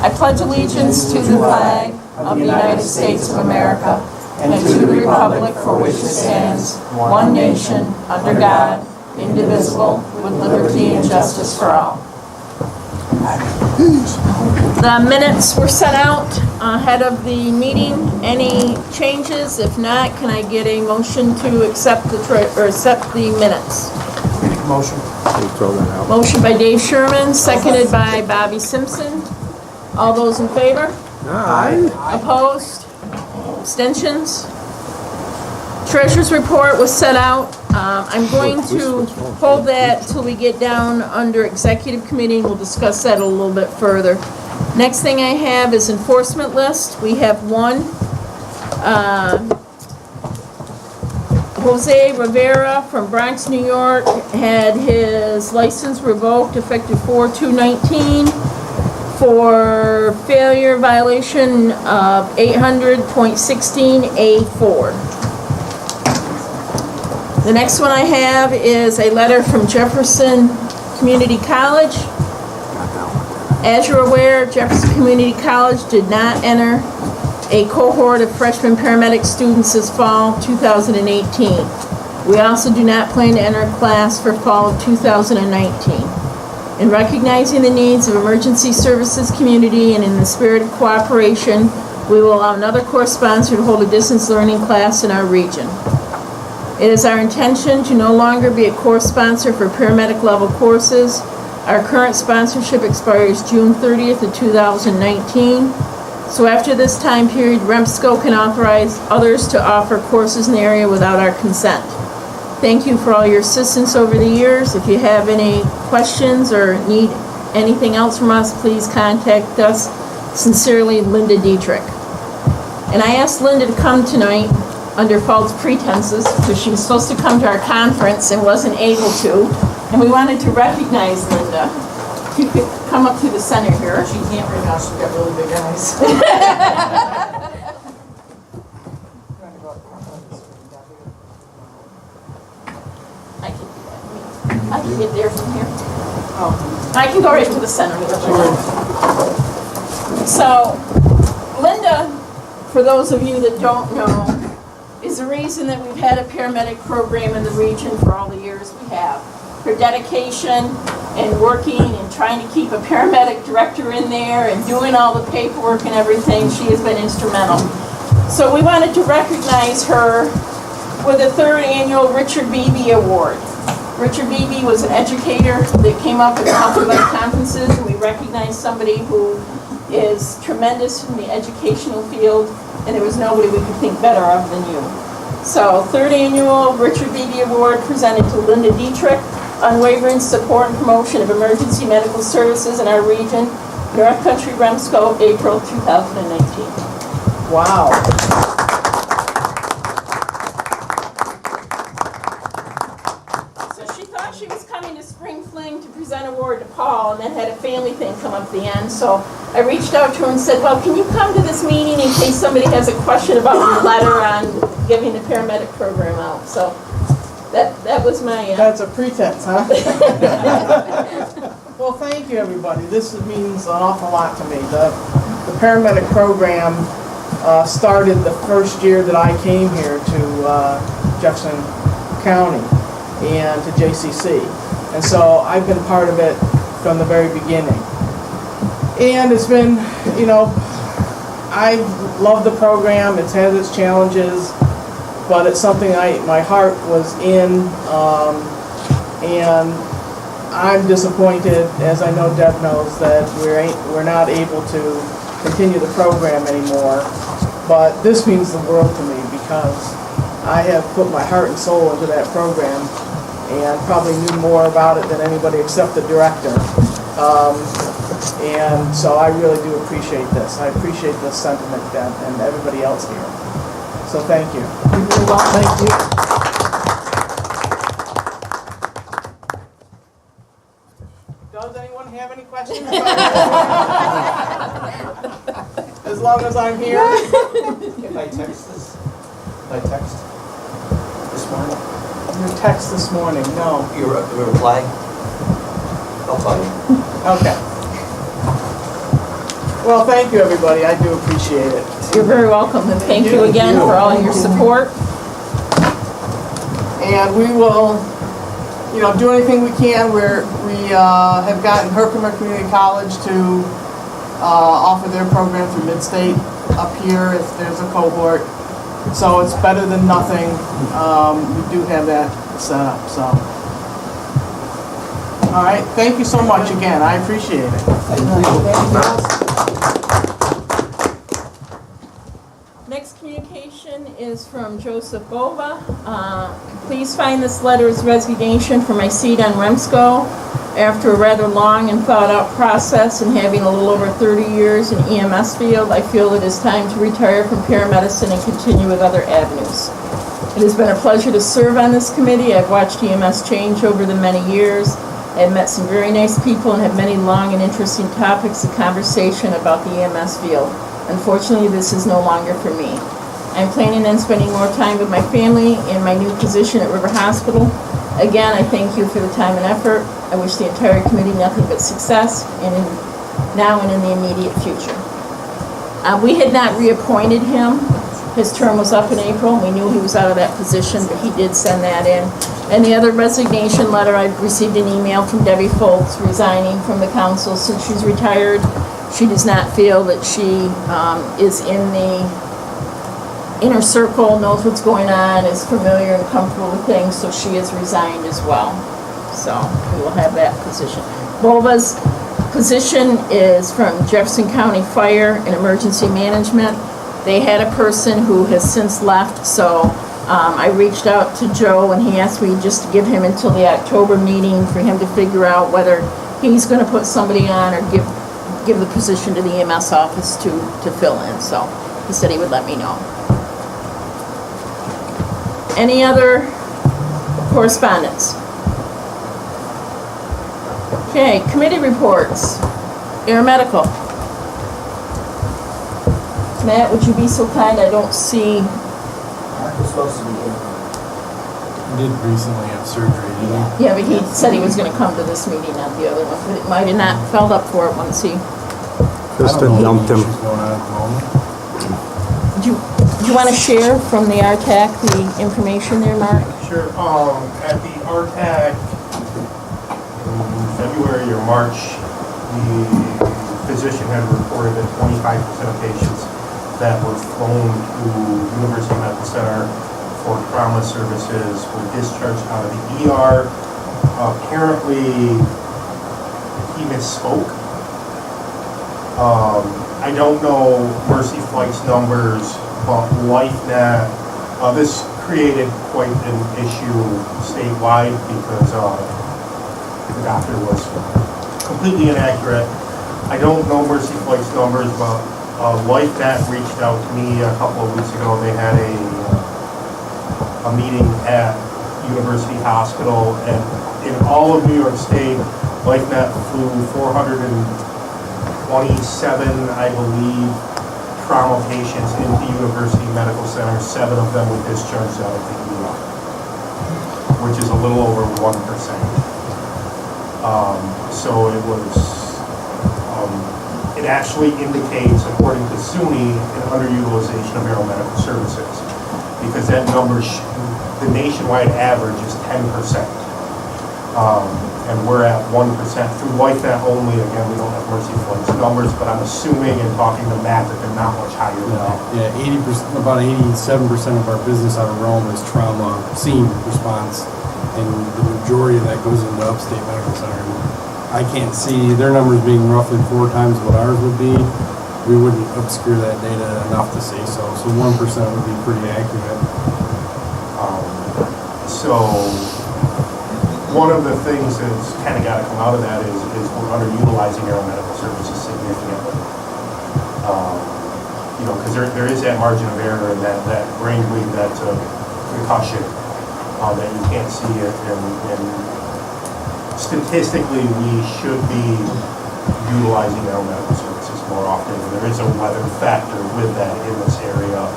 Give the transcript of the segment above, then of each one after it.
I pledge allegiance to the flag of the United States of America and to the republic for which it stands, one nation, under God, indivisible, with liberty and justice for all. The minutes were sent out ahead of the meeting. Any changes? If not, can I get a motion to accept the minutes? Motion. Throw that out. Motion by Dave Sherman, seconded by Bobby Simpson. All those in favor? Aye. Opposed? Abstentions? Treasurer's report was set out. I'm going to hold that till we get down under executive committee, and we'll discuss that a little bit further. Next thing I have is enforcement list. We have one. Jose Rivera from Bronx, New York had his license revoked effective 4/2/19 for failure violation of 800.16A4. The next one I have is a letter from Jefferson Community College. As you're aware, Jefferson Community College did not enter a cohort of freshman paramedic students this fall 2018. We also do not plan to enter a class for fall of 2019. In recognizing the needs of emergency services community and in the spirit of cooperation, we will allow another course sponsor to hold a distance learning class in our region. It is our intention to no longer be a course sponsor for paramedic level courses. Our current sponsorship expires June 30th of 2019. So after this time period, REMSCO can authorize others to offer courses in the area without our consent. Thank you for all your assistance over the years. If you have any questions or need anything else from us, please contact us. Sincerely, Linda Dietrich. And I asked Linda to come tonight under false pretenses because she was supposed to come to our conference and wasn't able to. And we wanted to recognize Linda. If you could come up to the center here. She can't right now, she's got really big eyes. I can get there from here. Oh, I can go right to the center. So, Linda, for those of you that don't know, is the reason that we've had a paramedic program in the region for all the years we have. Her dedication and working and trying to keep a paramedic director in there and doing all the paperwork and everything, she has been instrumental. So we wanted to recognize her with a 3rd annual Richard Beebe Award. Richard Beebe was an educator that came up at company-like conferences, and we recognize somebody who is tremendous in the educational field, and there was nobody we could think better of than you. So, 3rd annual Richard Beebe Award presented to Linda Dietrich, unwavering support and promotion of emergency medical services in our region, North Country REMSCO, April 2019. Wow. She was coming to Spring Fling to present an award to Paul, and then had a family thing come up at the end. So I reached out to her and said, well, can you come to this meeting in case somebody has a question about your letter on giving the paramedic program out. So that was my... That's a pretense, huh? Well, thank you, everybody. This means an awful lot to me. The paramedic program started the first year that I came here to Jefferson County and to JCC. And so I've been part of it from the very beginning. And it's been, you know, I love the program. It's had its challenges, but it's something my heart was in, and I'm disappointed, as I know Deb knows, that we're not able to continue the program anymore. But this means the world to me because I have put my heart and soul into that program and probably knew more about it than anybody except the director. And so I really do appreciate this. I appreciate this sentiment, Deb, and everybody else here. So thank you. Thank you. Does anyone have any questions? As long as I'm here. If I text this, this morning, Your text this morning, no. your reply, I'll call you. Okay. Well, thank you, everybody. I do appreciate it. You're very welcome, and thank you again for all your support. And we will, do anything we can. We have gotten Herkimer Community College to offer their program through Mid-State up here if there's a cohort. So it's better than nothing. We do have that set up, so. All right, thank you so much again. I appreciate it. Next communication is from Joseph Bova. Please find this letter as resignation from my seat on REMSCO. After a rather long and thought-out process and having a little over 30 years in EMS field, I feel it is time to retire from paramedicine and continue with other avenues. It has been a pleasure to serve on this committee. I've watched EMS change over the many years. I've met some very nice people and have many long and interesting topics of conversation about the EMS field. Unfortunately, this is no longer for me. I'm planning on spending more time with my family in my new position at River Hospital. Again, I thank you for the time and effort. I wish the entire committee nothing but success now and in the immediate future. We had not reappointed him. His term was up in April. We knew he was out of that position, but he did send that in. And the other resignation letter, I received an email from Debbie Foltz resigning from the council since she's retired. She does not feel that she is in the inner circle, knows what's going on, is familiar and comfortable with things, so she has resigned as well. So we will have that position. Bova's position is from Jefferson County Fire and Emergency Management. They had a person who has since left, so I reached out to Joe and he asked me just to give him until the October meeting for him to figure out whether he's going to put somebody on or give the position to the EMS office to fill in. So he said he would let me know. Any other correspondence? Okay, committee reports. Air Medical. Matt, would you be so kind? I don't see. Mark was supposed to be here. He did recently have surgery, didn't he? Yeah, but he said he was going to come to this meeting, not the other one. But it might have not filled up for it once he. Kristen dumped him. What's going on at the moment? Do you want to share from the RTAC the information there, Mark? Sure. At the RTAC in February or March, the physician had reported that 25% of patients that were flown to University Medical Center for trauma services were discharged out of the ER. Apparently, he misspoke. I don't know Mercy Flight's numbers, but LifeNet, this created quite an issue statewide because the doctor was completely inaccurate. I don't know Mercy Flight's numbers, but LifeNet reached out to me a couple of weeks ago. They had a meeting at University Hospital, and in all of New York State, LifeNet flew 427, I believe, trauma patients into University Medical Center. 7 of them were discharged out of the ER, which is a little over 1%. So it was, it actually indicates, according to SUNY, an underutilization of aeromedical services, because that number, the nationwide average is 10%. And we're at 1% through LifeNet only. Again, we don't have Mercy Flight's numbers, but I'm assuming and talking to Matt that they're not much higher than that. Yeah, 80%, about 87% of our business out of Rome is trauma scene response, and the majority of that goes into Upstate Medical Center. And I can't see their numbers being roughly 4 times what ours would be. We wouldn't obscure that data enough to say so. So 1% would be pretty accurate. One of the things that's kind of got to come out of that is we're underutilizing aeromedical services significantly. Because there is that margin of error and that brain bleed, that concussion that you can't see it. And statistically, we should be utilizing aeromedical services more often. And there is a weather factor with that in this area.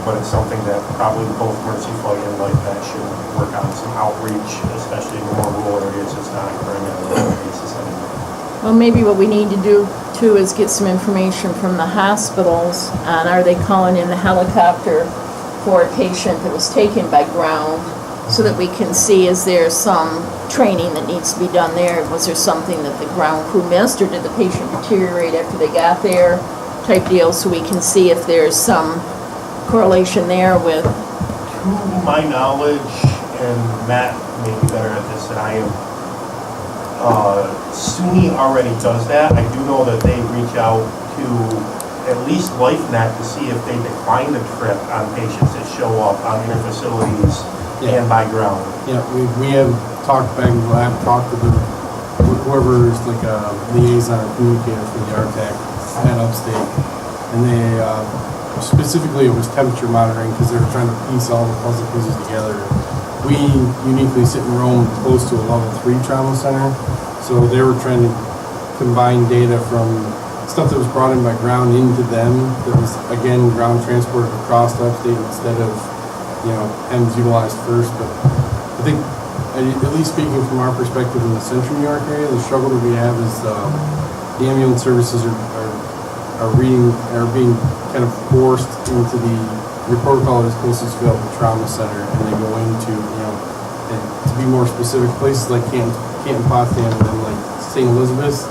But it's something that probably both Mercy Flight and LifeNet should work on some outreach, especially in the more rural areas. It's not occurring on a regular basis anymore. Well, maybe what we need to do too is get some information from the hospitals on are they calling in the helicopter for a patient that was taken by ground, so that we can see is there some training that needs to be done there? Was there something that the ground crew missed, or did the patient deteriorate after they got there type deal, so we can see if there's some correlation there with. To my knowledge, and Matt may be better at this than I am, SUNY already does that. I do know that they reach out to at least LifeNet to see if they decline the trip on patients that show up on their facilities and by ground. Yeah, we have talked back, I've talked to whoever is like a liaison or communicator for the RTAC at Upstate, and they, specifically it was temperature monitoring because they were trying to piece all the puzzle pieces together. We uniquely sit in Rome close to a level 3 trauma center, so they were trying to combine data from stuff that was brought in by ground into them that was, again, ground transported across Upstate instead of, HEMS utilized first. But I think, at least speaking from our perspective in the central New York area, the struggle that we have is the ambulance services are being kind of forced into your protocol is closest to the trauma center, and they go into, and to be more specific, places like Canton, Potsdam, and like St. Elizabeth's,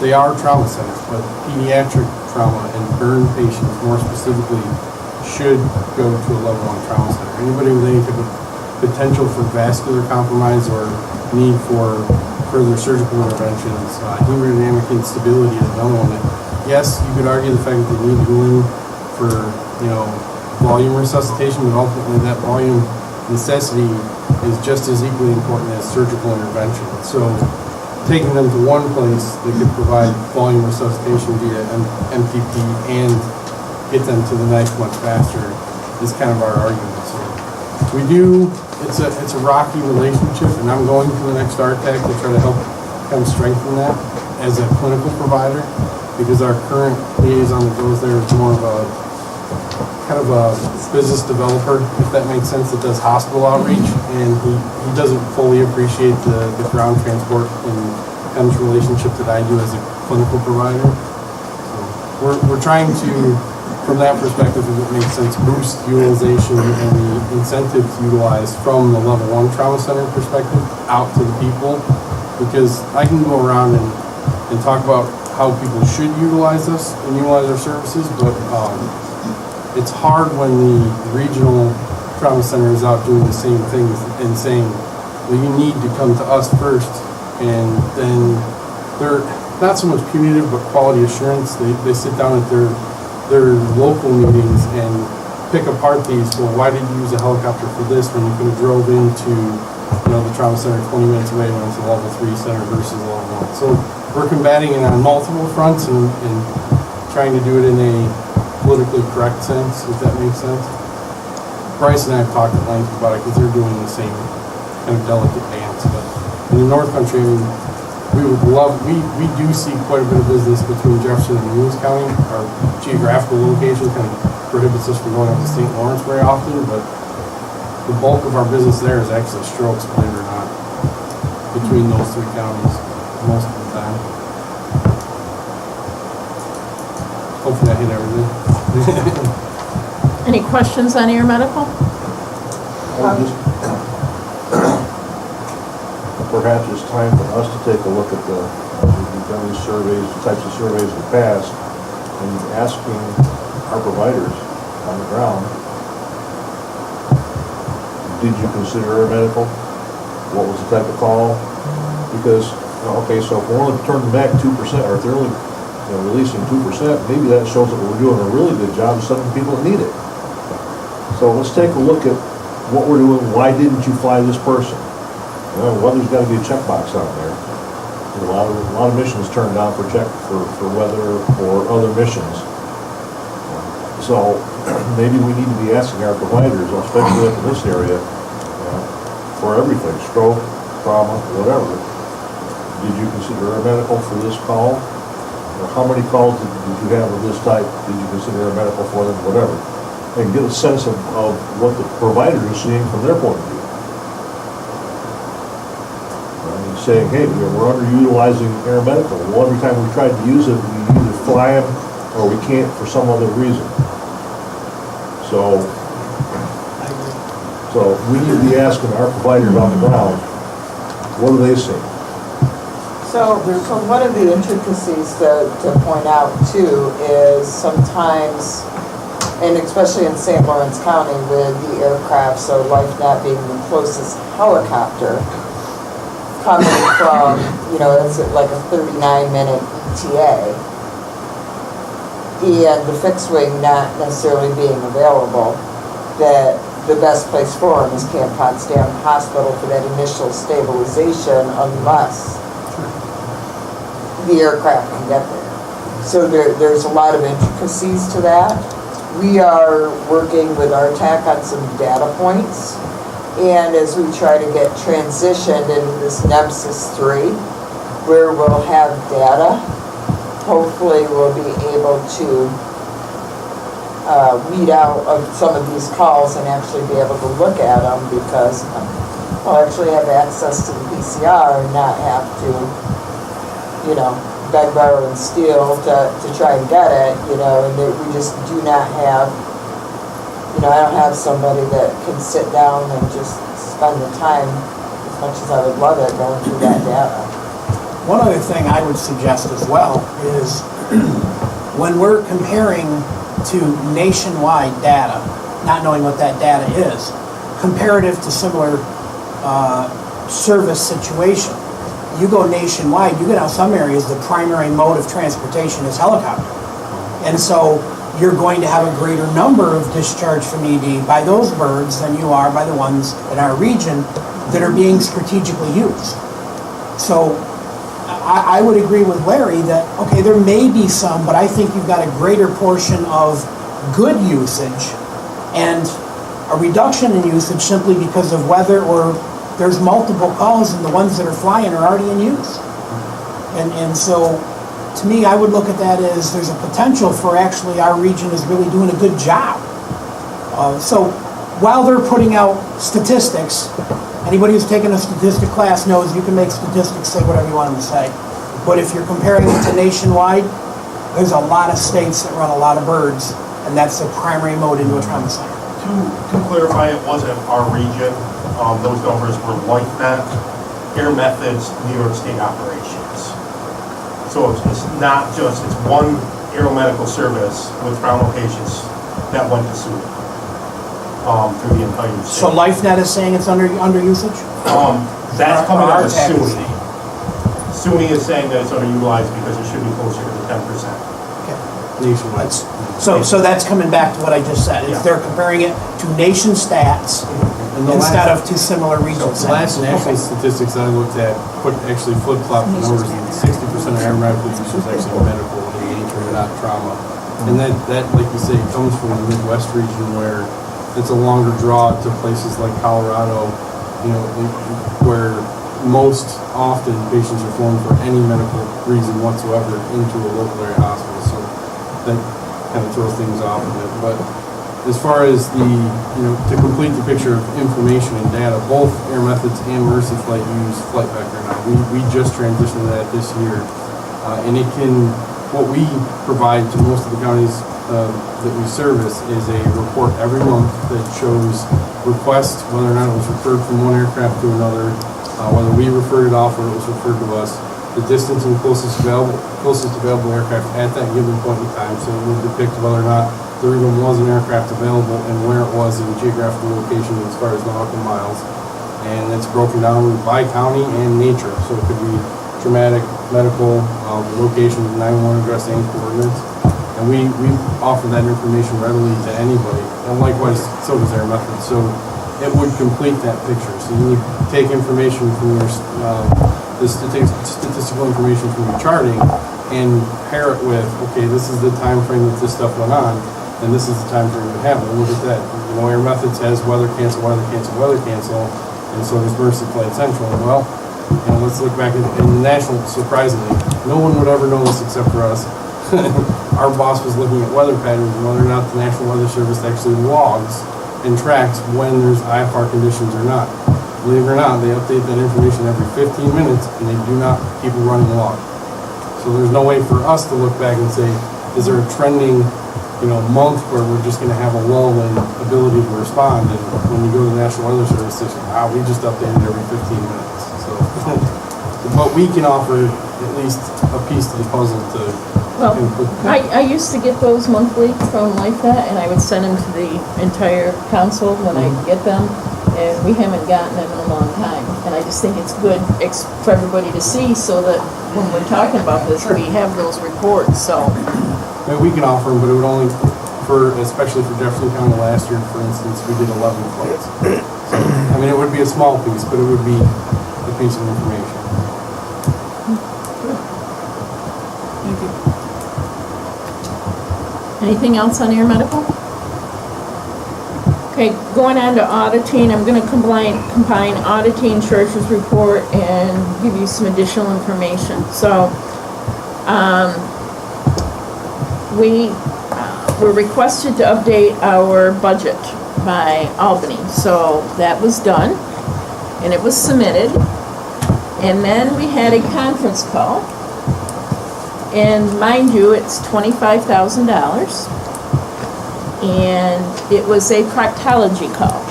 they are trauma centers, but pediatric trauma and burn patients, more specifically, should go to a level 1 trauma center. Anybody with any type of potential for vascular compromise or need for further surgical interventions, hemodynamic instability is another one that, yes, you could argue the fact that they need to go in for, volume resuscitation, but ultimately that volume necessity is just as equally important as surgical intervention. So taking them to one place that could provide volume resuscitation via MPP and get them to the knife much faster is kind of our argument. So it's a rocky relationship, and I'm going to the next RTAC to try to help kind of strengthen that as a clinical provider, because our current liaison that goes there is more of a kind of a business developer, if that makes sense, that does hospital outreach, and he doesn't fully appreciate the ground transport and HEMS relationship that I do as a clinical provider. So we're trying to, from that perspective, if it makes sense, boost utilization and the incentive to utilize from the level 1 trauma center perspective out to the people, because I can go around and talk about how people should utilize us and utilize our services, but it's hard when the regional trauma center is out doing the same things and saying, well, you need to come to us first, and then they're not so much punitive but quality assurance. They sit down at their local meetings and pick apart these. Well, why did you use a helicopter for this when you could have drove into the trauma center 20 minutes away when it's a level 3 center versus a level 1? So we're combating it on multiple fronts and trying to do it in a politically correct sense, if that makes sense. Bryce and I have talked at length about it because they're doing the same kind of delicate dance. But in the North Country, we do see quite a bit of business between Jefferson and Lewis County. Our geographical location kind of prohibits us from going up to St. Lawrence very often, but the bulk of our business there is actually strokes, believe it or not, between those 3 counties most of the time. Hopefully I hit everything. Any questions on air medical? Perhaps it's time for us to take a look at we've done these surveys, the types of surveys in the past, and asking our providers on the ground, did you consider air medical? What was the type of call? Because, okay, so if we're only turning back 2%, or if they're only releasing 2%, maybe that shows that we're doing a really good job of sending people that need it. So let's take a look at what we're doing. Why didn't you fly this person? Weather's got to be a checkbox on there. There's a lot of missions turned down for weather or other missions. So maybe we need to be asking our providers, especially up in this area, for everything, stroke, trauma, whatever. Did you consider air medical for this call? Or how many calls did you have of this type? Did you consider air medical for them? Whatever. And get a sense of what the provider is seeing from their point of view. saying, hey, we're underutilizing air medical. Well, every time we tried to use it, we either fly them or we can't for some other reason. So we need to be asking our providers on the ground, what do they say? So one of the intricacies to point out too is sometimes, and especially in St. Lawrence County with the aircraft, so LifeNet being the closest helicopter, coming from, it's like a 39-minute ETA, and the fixed wing not necessarily being available, that the best place for them is Camp Potsdam Hospital for that initial stabilization unless the aircraft can get there. So there's a lot of intricacies to that. We are working with RTAC on some data points, and as we try to get transitioned into this Nemesis 3, where we'll have data, hopefully we'll be able to weed out of some of these calls and actually be able to look at them, because we'll actually have access to the PCR and not have to beg, borrow, and steal to try and get it, and that we just do not have, I don't have somebody that can sit down and just spend the time, as much as I would love it, going through that data. One other thing I would suggest as well is when we're comparing to nationwide data, not knowing what that data is, comparative to similar service situation. You go nationwide, you get out some areas, the primary mode of transportation is helicopter. And so you're going to have a greater number of discharge from ED by those birds than you are by the ones in our region that are being strategically used. So I would agree with Larry that, okay, there may be some, but I think you've got a greater portion of good usage and a reduction in usage simply because of weather, or there's multiple calls and the ones that are flying are already in use. And so, to me, I would look at that as there's a potential for actually our region is really doing a good job. So while they're putting out statistics, anybody who's taken a statistic class knows you can make statistics say whatever you want them to say. But if you're comparing it to nationwide, there's a lot of states that run a lot of birds, and that's their primary mode into a trauma center. To clarify, it wasn't our region. Those numbers were LifeNet, Air Methods, New York State operations. So it's not just, it's one aeromedical service with ground locations that went to SUNY through the entire state. So LifeNet is saying it's under usage? That's coming out of RTAC is SUNY. SUNY is saying that it's underutilized because it should be closer to the 10%. Nationwide. So that's coming back to what I just said. Yeah. They're comparing it to nation stats instead of two similar regional The last national statistics I looked at actually flip-flopped the numbers, and 60% of aeronautical use is actually medical in nature, not trauma. And that, like you say, comes from the Midwest region where it's a longer draw to places like Colorado, where most often patients are flown for any medical reason whatsoever into a local area hospital. So that kind of throws things off a bit. But as far as to complete the picture of information and data, both Air Methods and Mercy Flight use Flight Vector now. We just transitioned to that this year. And what we provide to most of the counties that we service is a report every month that shows requests, whether or not it was referred from one aircraft to another, whether we referred it off or it was referred to us, the distance and closest available aircraft at that given point in time. So it would depict whether or not there even was an aircraft available and where it was in geographical location as far as nautical miles. And it's broken down by county and nature. So it could be traumatic, medical, location, 911 address, and coordinates. And we offer that information readily to anybody. And likewise, so does Air Methods. So it would complete that picture. So you would take information from your statistical information from your charting and pair it with, okay, this is the time frame that this stuff went on, and this is the time frame it happened. Look at that. Air Methods has weather cancel, and so does Mercy Flight Central. Well, let's look back in the national. Surprisingly, no one would ever know this except for us. Our boss was looking at weather patterns and whether or not the National Weather Service actually logs and tracks when there's IFR conditions or not. believe it or not, they update that information every 15 minutes, and they do not keep a running log. So there's no way for us to look back and say, is there a trending, month where we're just gonna have a lull in ability to respond? And when you go to the National Weather Service, they say, wow, we just updated every 15 minutes. So, but we can offer at least a piece to the puzzle to Well, input. I used to get those monthly from LifeNet, and I would send them to the entire council when I get them, and we haven't gotten them in a long time. And I just think it's good for everybody to see, so that when we're talking about this, we have those reports, so. I mean, we can offer them, but it would only, especially for Jefferson County last year, for instance, we did 11 flights. So, I mean, it would be a small piece, but it would be a piece of information. Thank you. Anything else on air medical? Okay, going on to auditing, I'm gonna combine auditing, treasurer's report, and give you some additional information. So, we were requested to update our budget by Albany, so that was done, and it was submitted. And then we had a conference call, and mind you, it's $25,000, and it was a proctology call.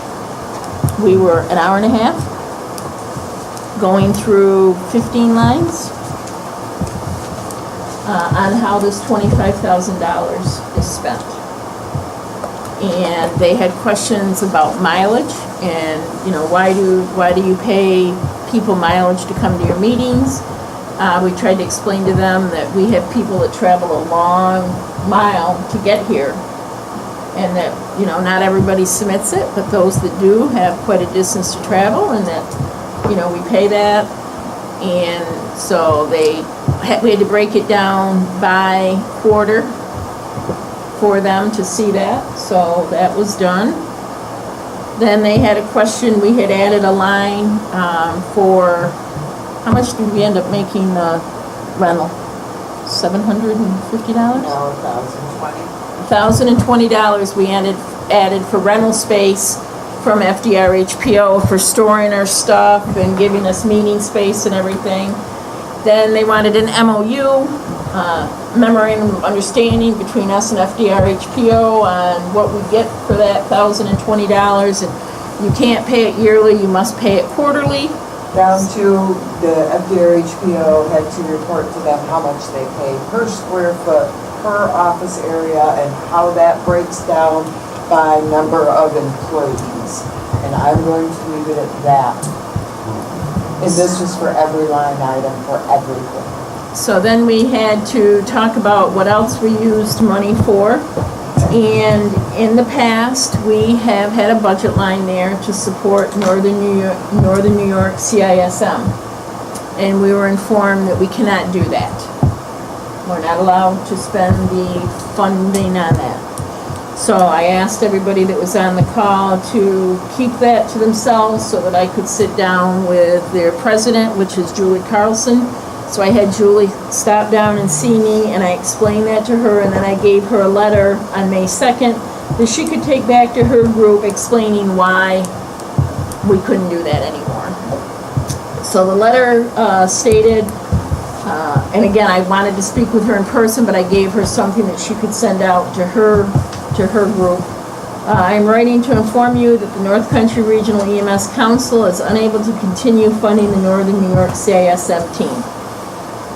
We were an hour and a half, going through 15 lines on how this $25,000 is spent. And they had questions about mileage and, why do you pay people mileage to come to your meetings? We tried to explain to them that we have people that travel a long mile to get here, and that, not everybody submits it, but those that do have quite a distance to travel, and that, we pay that. And so we had to break it down by quarter for them to see that, so that was done. Then they had a question, we had added a line for, how much did we end up making the rental? $750? No, $1,020. $1,020 we added for rental space from FDR-HPO for storing our stuff and giving us meeting space and everything. Then they wanted an MOU, memorandum of understanding between us and FDR-HPO on what we get for that $1,020. And you can't pay it yearly, you must pay it quarterly. Down to the FDR-HPO had to report to them how much they pay per square foot, per office area, and how that breaks down by number of employees. And I'm going to leave it at that. And this was for every line item, for everything. So then we had to talk about what else we used money for. And in the past, we have had a budget line there to support Northern New York CISM. And we were informed that we cannot do that. We're not allowed to spend the funding on that. So I asked everybody that was on the call to keep that to themselves so that I could sit down with their president, which is Julie Carlson. So I had Julie stop down and see me, and I explained that to her, and then I gave her a letter on May 2nd that she could take back to her group explaining why we couldn't do that anymore. So the letter stated, and again, I wanted to speak with her in person, but I gave her something that she could send out to her group. I'm writing to inform you that the North Country Regional EMS Council is unable to continue funding the Northern New York CISM team.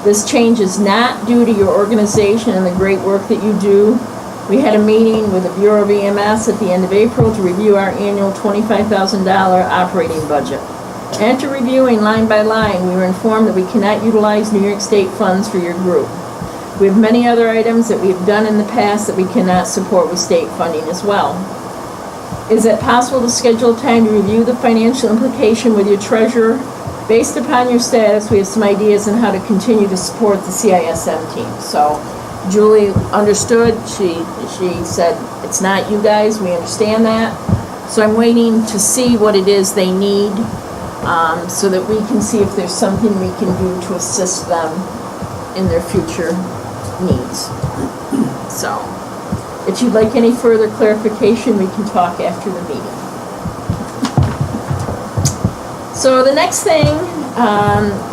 This change is not due to your organization and the great work that you do. We had a meeting with the Bureau of EMS at the end of April to review our annual $25,000 operating budget. After reviewing line by line, we were informed that we cannot utilize New York State funds for your group. We have many other items that we've done in the past that we cannot support with state funding as well. Is it possible to schedule time to review the financial implication with your treasurer? Based upon your status, we have some ideas on how to continue to support the CISM team. So Julie understood. She said, it's not you guys, we understand that. So I'm waiting to see what it is they need so that we can see if there's something we can do to assist them in their future needs. So if you'd like any further clarification, we can talk after the meeting. So the next thing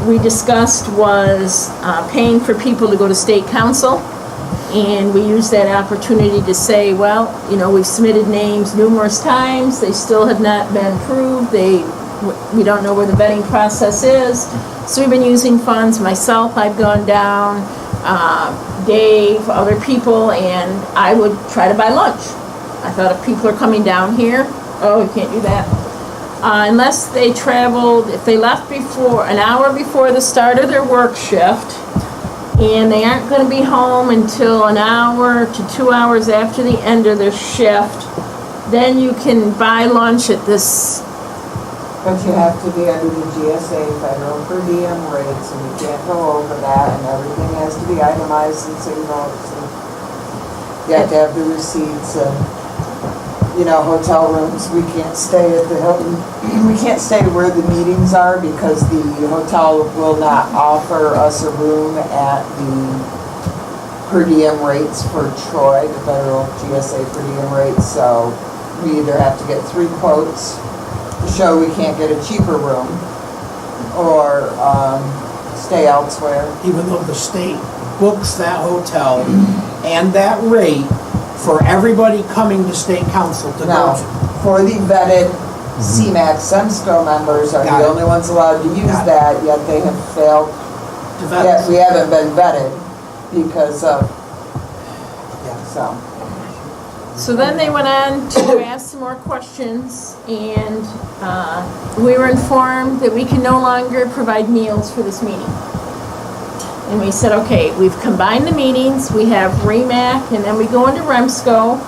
we discussed was paying for people to go to state council. And we used that opportunity to say, well, you know, we've submitted names numerous times. They still have not been approved. We don't know where the vetting process is. So we've been using funds. Myself, I've gone down, Dave, other people, and I would try to buy lunch. I thought if people are coming down here, oh, you can't do that. Unless they traveled, if they left an hour before the start of their work shift, and they aren't going to be home until an hour to 2 hours after the end of their shift, then you can buy lunch at this. But you have to be under the GSA federal per diem rates, and you can't go over that, and everything has to be itemized and signals. You have to have the receipts and, you know, hotel rooms. We can't stay at the Hilton. We can't stay where the meetings are because the hotel will not offer us a room at the per diem rates for Troy, the federal GSA per diem rates. So we either have to get 3 quotes to show we can't get a cheaper room or stay elsewhere. Even though the state books that hotel and that rate for everybody coming to state council to Now, go to. for the vetted CMAX REMSCO members are Got the it. only ones allowed to use Got it. that, yet they have failed. To vet. Yet we haven't been vetted because of, so. So then they went on to ask some more questions, and we were informed that we can no longer provide meals for this meeting. And we said, okay, we've combined the meetings, we have REMAC, and then we go into REMSCO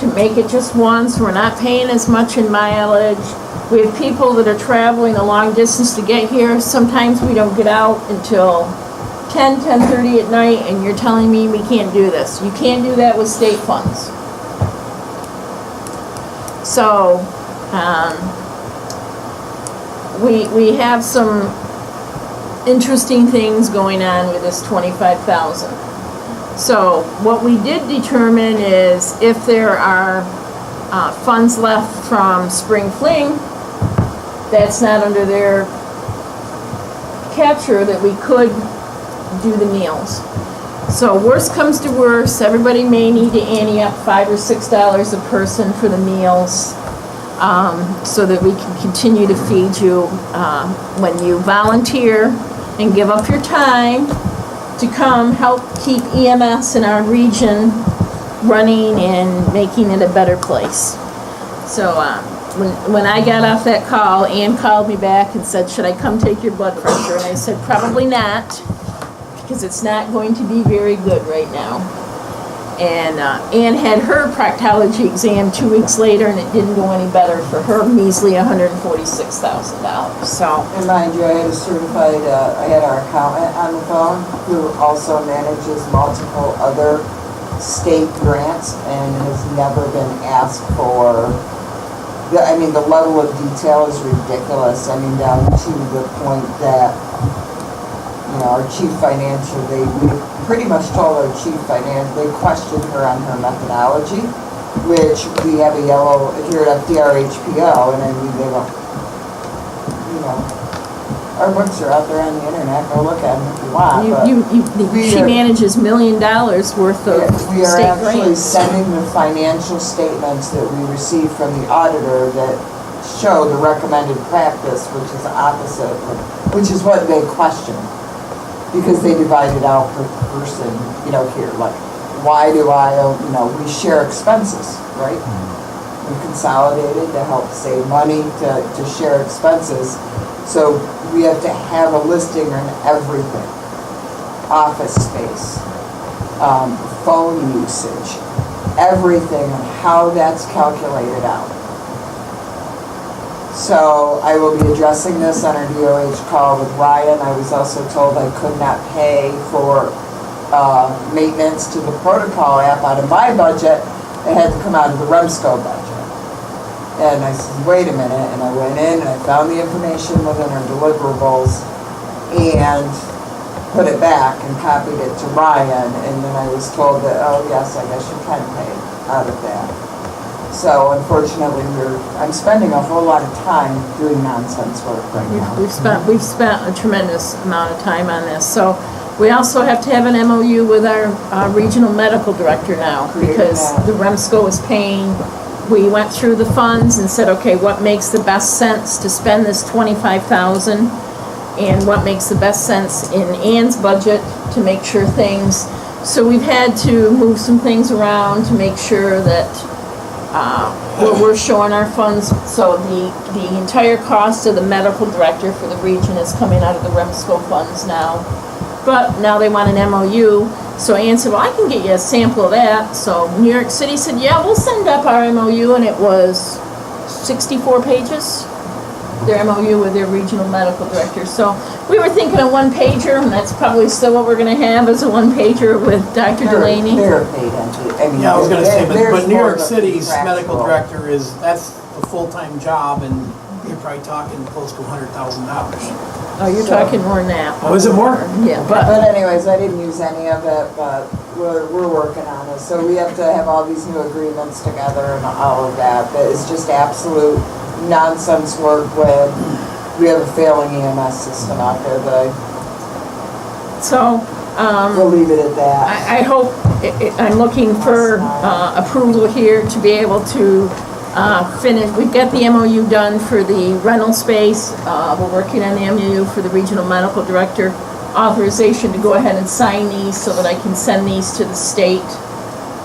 to make it just one, so we're not paying as much in mileage. We have people that are traveling a long distance to get here. Sometimes we don't get out until 10:30 at night, and you're telling me we can't do this. You can't do that with state funds. So, we have some interesting things going on with this 25,000. So, what we did determine is if there are funds left from Spring Fling, that's not under their capture, that we could do the meals. So worst comes to worst, everybody may need to ante up $5 or $6 a person for the meals, so that we can continue to feed you when you volunteer and give up your time to come help keep EMS in our region running and making it a better place. So when I got off that call, Ann called me back and said, should I come take your blood pressure? And I said, probably not, because it's not going to be very good right now. And Ann had her proctology exam 2 weeks later, and it didn't go any better for her measly $146,000. So, And mind you, I had a certified, I had our accountant on the phone who also manages multiple other state grants and has never been asked for, I mean, the level of detail is ridiculous. I mean, down to the point that, you know, our chief financial, we pretty much told our chief financial, they questioned her on her methodology, which we have a yellow, here at FDRHPO, and I mean, they go, you know, our books are out there on the internet, go look at them if you want, but she manages $1 million worth of we are state actually grants. sending the financial statements that we receive from the auditor that show the recommended practice, which is opposite, which is what they question. Because they divide it out per person, you know, here, like, why do I, you know, we share expenses, right? We consolidated to help save money, to share expenses. So we have to have a listing on everything. Office space, phone usage, everything, and how that's calculated out. So I will be addressing this on our DOH call with Ryan. I was also told I could not pay for maintenance to the protocol app out of my budget. It had to come out of the REMSCO budget. And I said, wait a minute, and I went in and I found the information within our deliverables and put it back and copied it to Ryan, and then I was told that, oh yes, I guess you can pay out of that. So unfortunately, I'm spending a whole lot of time doing nonsense work right now. We've spent a tremendous amount of time on this. So we also have to have an MOU with our regional medical director now, because the REMSCO is paying. We went through the funds and said, okay, what makes the best sense to spend this $25,000, and what makes the best sense in Ann's budget to make sure things. So we've had to move some things around to make sure that we're showing our funds. So the entire cost of the medical director for the region is coming out of the REMSCO funds now. But now they want an MOU. So Ann said, well, I can get you a sample of that. So New York City said, yeah, we'll send up our MOU, and it was 64 pages, their MOU with their regional medical director. So we were thinking a one-pager, and that's probably still what we're gonna have, is a one-pager with Dr. Delaney. They're paid into, I mean. Yeah, I was gonna say, but there's New more York of a City's medical contractual- director that's a full-time job, and you're probably talking close to $100,000. Oh, you're talking more than that. Oh, is it more? Yeah, But but, anyways, I didn't use any of it, but we're working on it. So we have to have all these new agreements together and all of that. That is just absolute nonsense work when we have a failing EMS system out there that so, we'll leave it at that. I hope, I'm looking for approval here to be able to finish. We've got the MOU done for the rental space. We're working on the MOU for the regional medical director. Authorization to go ahead and sign these so that I can send these to the state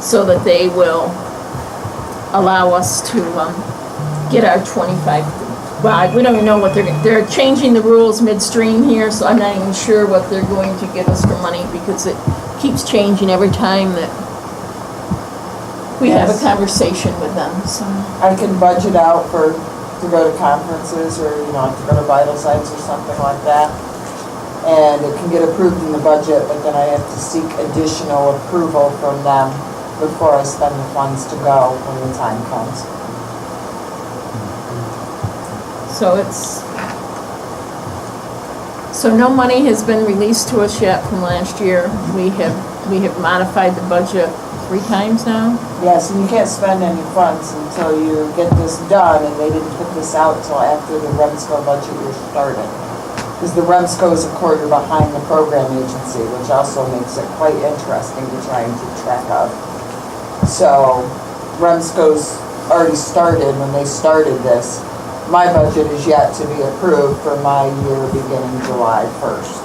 so that they will allow us to get our 25. Well, we don't even know what they're changing the rules midstream here, so I'm not even sure what they're going to give us for money, because it keeps changing every time that we have a Yes. conversation with them, so. I can budget out to go to conferences or, to go to vital sites or something like that. And it can get approved in the budget, but then I have to seek additional approval from them before I spend the funds to go when the time comes. So no money has been released to us yet from last year. We have modified the budget 3 times now. Yes, and you can't spend any funds until you get this done, and they didn't put this out until after the REMSCO budget year started. Because the REMSCO is a quarter behind the program agency, which also makes it quite interesting to try and keep track of. So REMSCO's already started when they started this. My budget is yet to be approved for my year beginning July 1st.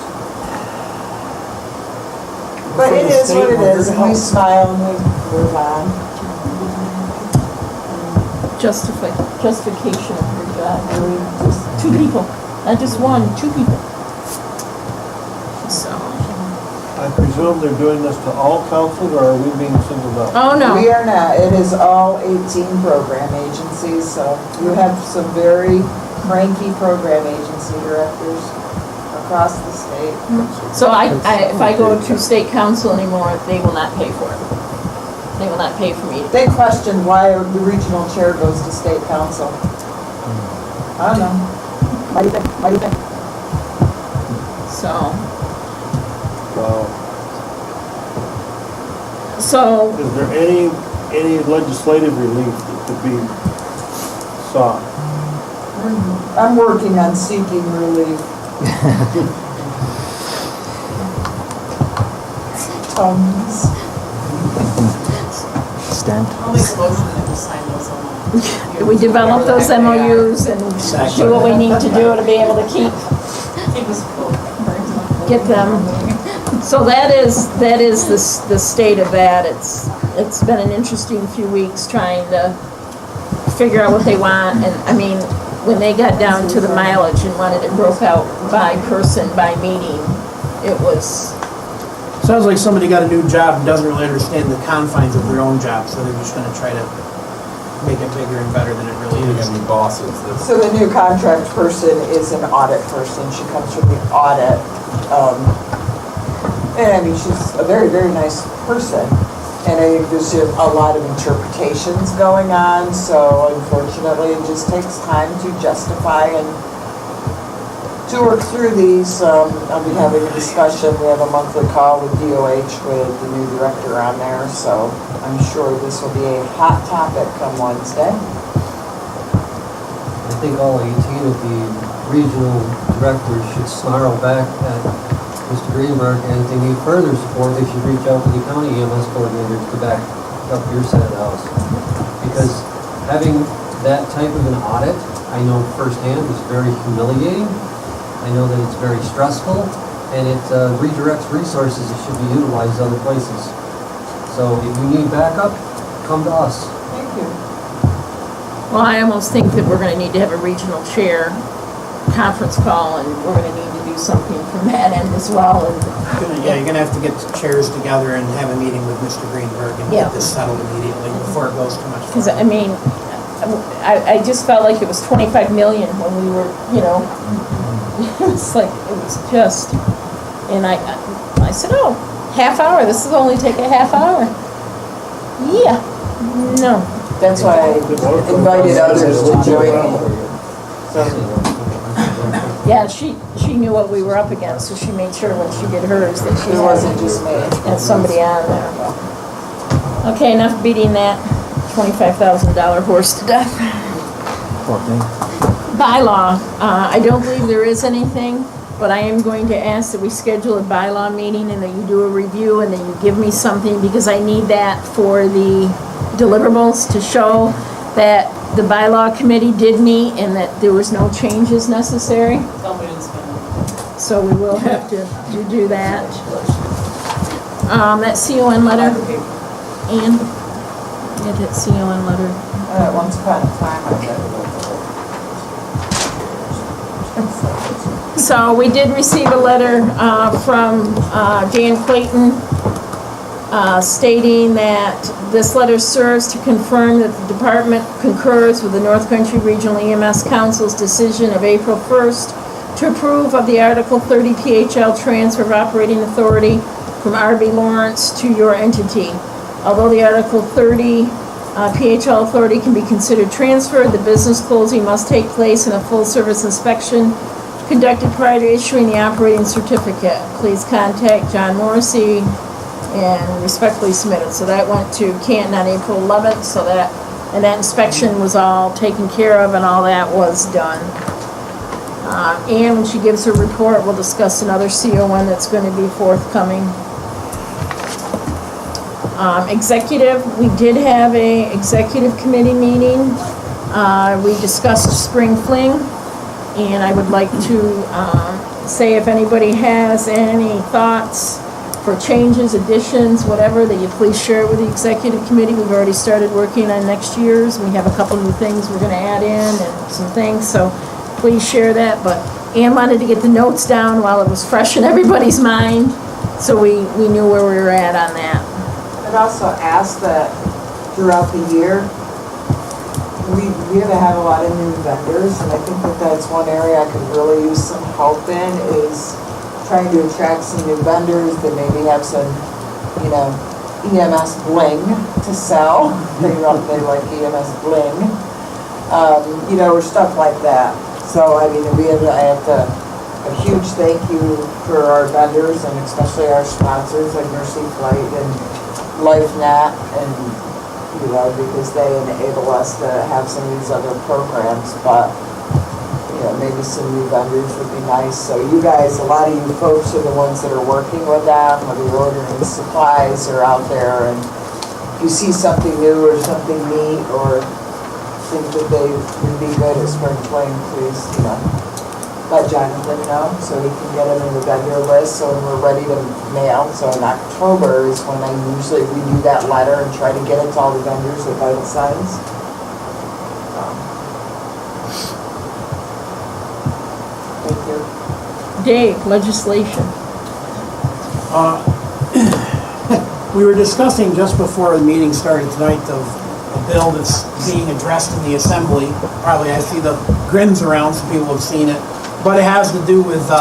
But For it the is state, what it we're is, here and to we help. smile and we move on. Justification of your job. And we just 2 people, not just 1, 2 people. So, I presume they're doing this to all councils, or are we being singled out? oh no. We are not, it is all 18 program agencies, so you have some very cranky program agency directors across the state. So if I go to state council anymore, they will not pay for it. They will not pay for me. They question why the regional chair goes to state council. I don't know. What do you think? What do you think? So, Wow. so Is there any legislative relief that could be sought? I'm working on seeking relief. Tums. Stand. I'll make a motion that we sign those on. we develop those MOUs and do what we need to do to be able to It was cool. get them. So that is the state of that. It's been an interesting few weeks trying to figure out what they want. And I mean, when they got down to the mileage and wanted it broke out by person, by meeting, it was, Sounds like somebody got a new job and doesn't really understand the confines of their own job, so they're just gonna try to make it bigger and better than it really They're is. gonna be bosses. That's So the new contract person is an audit person. She comes from the audit. And I mean, she's a very, very nice person. And I think there's just a lot of interpretations going on. So unfortunately, it just takes time to justify and to work through these, I'll be having a discussion. We have a monthly call with DOH with the new director on there, so I'm sure this will be a hot topic come Wednesday. I think all 18 of the regional directors should snarl back at Mr. Greenberg, and if they need further support, they should reach out to the county EMS coordinators to back up your side of the house. Because having that type of an audit, I know firsthand, is very humiliating. I know that it's very stressful, and it redirects resources that should be utilized other places. So if you need backup, come to us. Thank you. Well, I almost think that we're gonna need to have a regional chair conference call, and we're gonna need to do something from that end as well. And Yeah, you're gonna have to get the chairs together and have a meeting with Mr. Greenberg and Yeah. get this settled immediately before it goes too much Because, further. I mean, I just felt like it was 25 million when we were, it's like, it was just, and I said, oh, half hour, this will only take a half hour. Yeah, no. That's why I invited others to join me. So, Yeah, she knew what we were up against, so she made sure when she did hers that she it wasn't just me. had somebody on there. Okay, enough beating that $25,000 horse to death. Bylaw, I don't believe there is anything, but I am going to ask that we schedule a bylaw meeting and that you do a review and that you give me something, because I need that for the deliverables to show that the bylaw committee did meet and that there was no changes necessary. Tell me it's been. So we will have to do that. That CON letter, Ann, yeah, that CON letter. Once upon a time, I read it. So we did receive a letter from Dan Clayton stating that this letter serves to confirm that the department concurs with the North Country Regional EMS Council's decision of April 1st to approve of the Article 30 PHL transfer of operating authority from RB Lawrence to your entity. Although the Article 30 PHL authority can be considered transferred, the business closing must take place in a full-service inspection conducted prior to issuing the operating certificate. Please contact John Morrissey and respectfully submitted. So that went to Canton on April 11th, so that inspection was all taken care of and all that was done. And when she gives her report, we'll discuss another CON that's going to be forthcoming. Executive, we did have a executive committee meeting. We discussed spring fling, and I would like to say if anybody has any thoughts for changes, additions, whatever, that you please share it with the executive committee. We've already started working on next year's. We have a couple new things we're gonna add in and some things, so please share that. But Ann wanted to get the notes down while it was fresh in everybody's mind, so we knew where we were at on that. I'd also ask that throughout the year, we're gonna have a lot of new vendors, and I think that that's one area I could really use some help in, is trying to attract some new vendors that maybe have some, EMS bling to sell. They like EMS bling, or stuff like that. So, I have a huge thank you for our vendors, and especially our sponsors like Mercy Flight and LifeNet, and because they enable us to have some of these other programs. But maybe some new vendors would be nice. So you guys, a lot of you folks are the ones that are working with them, or you're ordering supplies, or out there, and if you see something new or something neat, or think that they would be good at spring fling, please, let Jonathan know so he can get them in the vendor list so we're ready to mail. So in October is when I usually redo that letter and try to get it to all the vendors at Vital Signs. Thank you. Dave, legislation. We were discussing just before the meeting started tonight of a bill that's being addressed in the assembly. Probably I see the grins around, some people have seen it. But it has to do with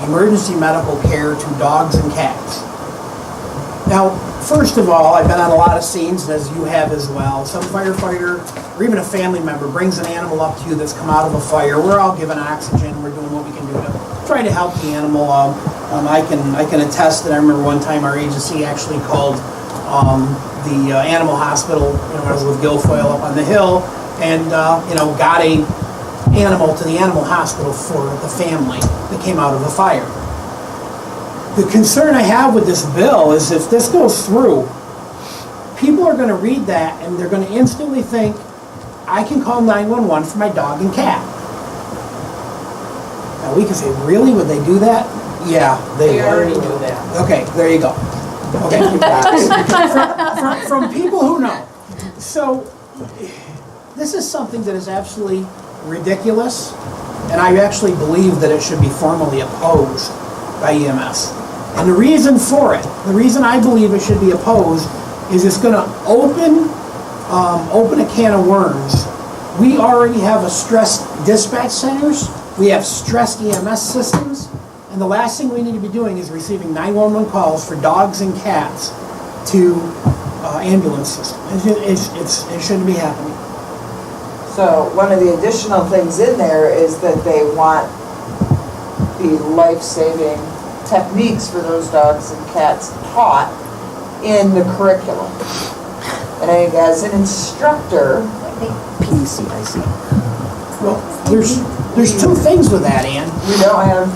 emergency medical care to dogs and cats. Now, first of all, I've been on a lot of scenes, as you have as well. Some firefighter or even a family member brings an animal up to you that's come out of a fire. We're all given oxygen. We're we're doing what we can do to try to help the animal. I can attest that I remember one time our agency actually called the animal hospital, when I was with Guilfoyle up on the hill, and got a animal to the animal hospital for the family that came out of the fire. The concern I have with this bill is if this goes through, people are going to read that and they're going to instantly think, I can call 911 for my dog and cat. Now we can say, really? Would they do that? Yeah, they They would. already do that. Okay, there you go. Okay. from people who know. So this is something that is absolutely ridiculous, and I actually believe that it should be formally opposed by EMS. And the reason for it, the reason I believe it should be opposed, is it's going to open a can of worms. We already have a stressed dispatch centers. We have stressed EMS systems. And the last thing we need to be doing is receiving 911 calls for dogs and cats to ambulance systems. It shouldn't be happening. So one of the additional things in there is that they want the life-saving techniques for those dogs and cats taught in the curriculum. And I think as an instructor, Well, there's two things with that, Ann. you don't have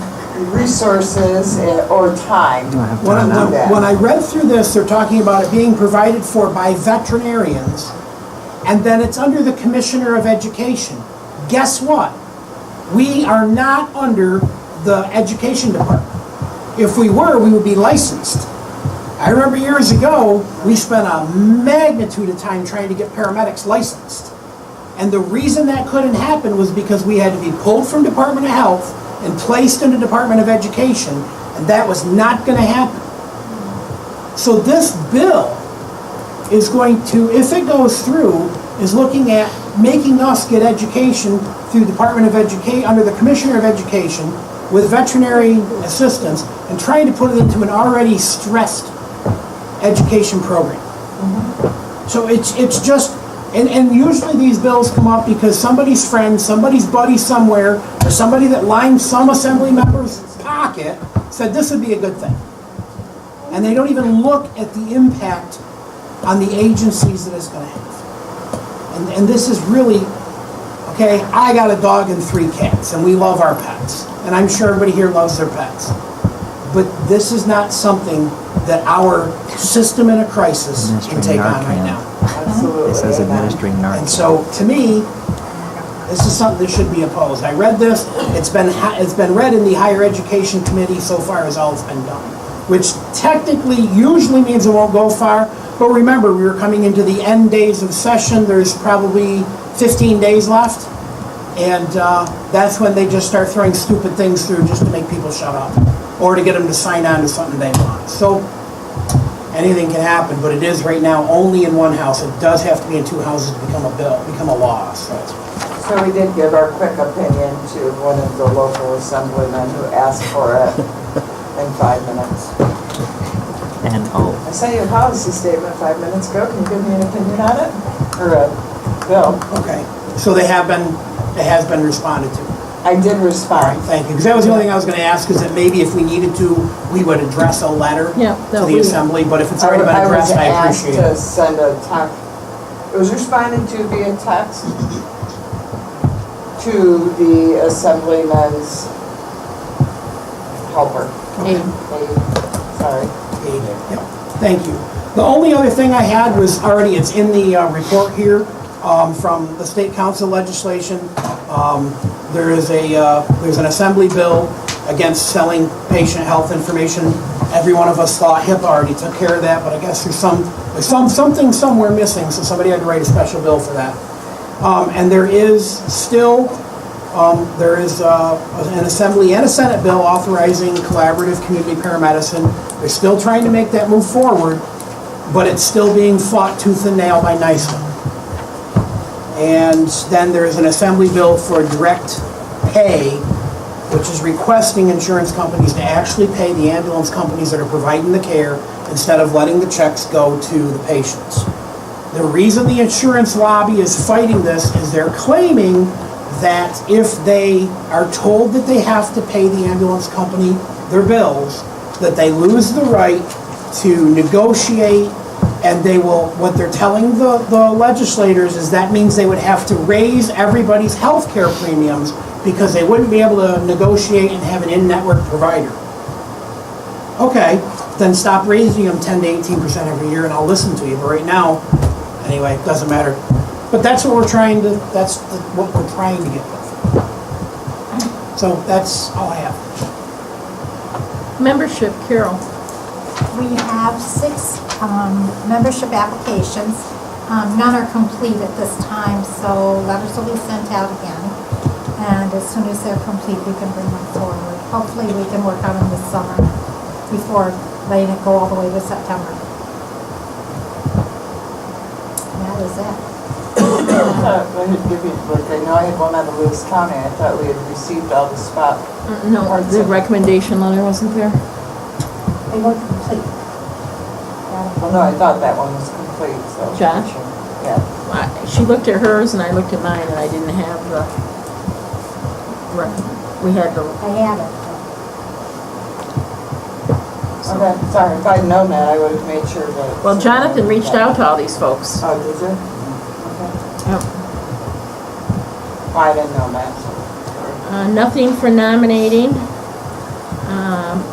resources or time to do that. When I read through this, they're talking about it being provided for by veterinarians, and then it's under the Commissioner of Education. Guess what? We are not under the Education Department. If we were, we would be licensed. I remember years ago, we spent a magnitude of time trying to get paramedics licensed. And the reason that couldn't happen was because we had to be pulled from Department of Health and placed in the Department of Education, and that was not going to happen. So this bill is going to, if it goes through, is looking at making us get education through Department of Education, under the Commissioner of Education, with veterinary assistance, and trying to put it into an already stressed education program. So it's just, and usually these bills come up because somebody's friend, somebody's buddy somewhere, or somebody that lined some assembly member's pocket said this would be a good thing. And they don't even look at the impact on the agencies that it's going to have. And this is really, okay, I got a dog and 3 cats, and we love our pets. And I'm sure everybody here loves their pets. But this is not something that our system in a crisis can take on right now. Absolutely. It says administering Narcan. And so, to me, this is something that should be opposed. I read this, it's been read in the Higher Education Committee so far as all it's been done, which technically usually means it won't go far, but remember, we were coming into the end days of session, there's probably 15 days left, and that's when they just start throwing stupid things through just to make people shut up, or to get them to sign on to something they want. So, anything can happen, but it is right now only in one house. It does have to be in 2 houses to become a law. So we did give our quick opinion to one of the local assemblymen who asked for it in 5 minutes. And I sent you a policy statement 5 minutes ago. Can you give me an opinion on it? Or a bill? Okay, so it has been responded to. I did All right, respond. thank you. Because that was the only thing I was going to ask, is that maybe if we needed to, we would address a letter Yeah, to that the we- assembly, but if it's already been addressed, I appreciate was it. asked to send a text. It was responded to via text to the assemblyman's helper. Aide. Sorry. Yep, thank you. The only other thing I had was it's in the report here from the State Council legislation. There's an assembly bill against selling patient health information. Every one of us thought HIPAA already took care of that, but I guess there's something somewhere missing, so somebody had to write a special bill for that. And there is still an Assembly and a Senate bill authorizing collaborative community paramedicine. They're still trying to make that move forward, but it's still being fought tooth and nail by NICE. And then there's an Assembly bill for direct pay, which is requesting insurance companies to actually pay the ambulance companies that are providing the care instead of letting the checks go to the patients. The reason the insurance lobby is fighting this is they're claiming that if they are told that they have to pay the ambulance company their bills, that they lose the right to negotiate, and they will, what they're telling the legislators is that means they would have to raise everybody's health care premiums because they wouldn't be able to negotiate and have an in-network provider. Okay, then stop raising them 10 to 18% every year and I'll listen to you, but right now, anyway, it doesn't matter. But that's what we're trying to, what we're trying to get with. So that's all I have. Membership, Carol. We have 6 membership applications. None are complete at this time, so letters will be sent out again. And as soon as they're complete, we can bring them forward. Hopefully, we can work on them this summer before letting it go all the way to September. That is it. I know I had one out of Lewis County. I thought we had received all the spot. No, the recommendation letter wasn't there. They were complete. Well, no, I thought that one was complete, so. Josh? Yeah. She looked at hers and I looked at mine and I didn't have the, we had the, I have it. Okay, sorry, if I'd known that, I would have made sure that. well, Jonathan reached out to all these folks. Oh, did you? Okay. Yep. Well, I didn't know that, so. Nothing for nominating.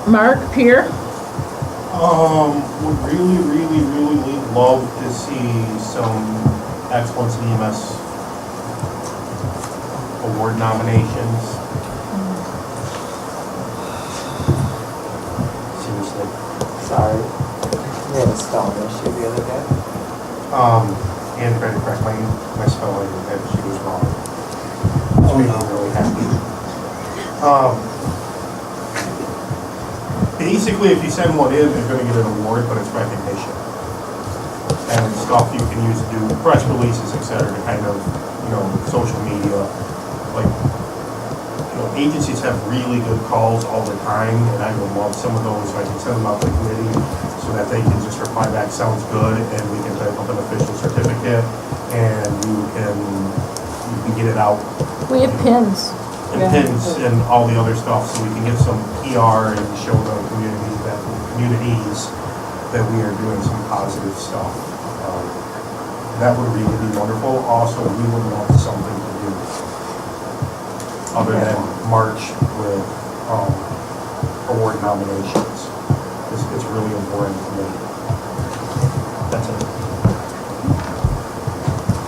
Mark Peer. Would really love to see some Excellence in EMS award nominations. Seriously. Sorry. We had a spelling issue the other day. And try to correct my spelling, that she was wrong. Which made me really happy. Basically, if you send one in, they're gonna get an award, but it's recognition. And stuff you can use to do press releases, et cetera, to kind of, social media. Like, agencies have really good calls all the time, and I would love some of those. I can send them out to the committee so that they can just reply back, sounds good, and we can type up an official certificate, and you can get it out. We have pins. And pins and all the other stuff, so we can get some PR and show the communities that we are doing some positive stuff. That would really be wonderful. Also, we would love something to do other than March with award nominations. It's really important to me. That's it.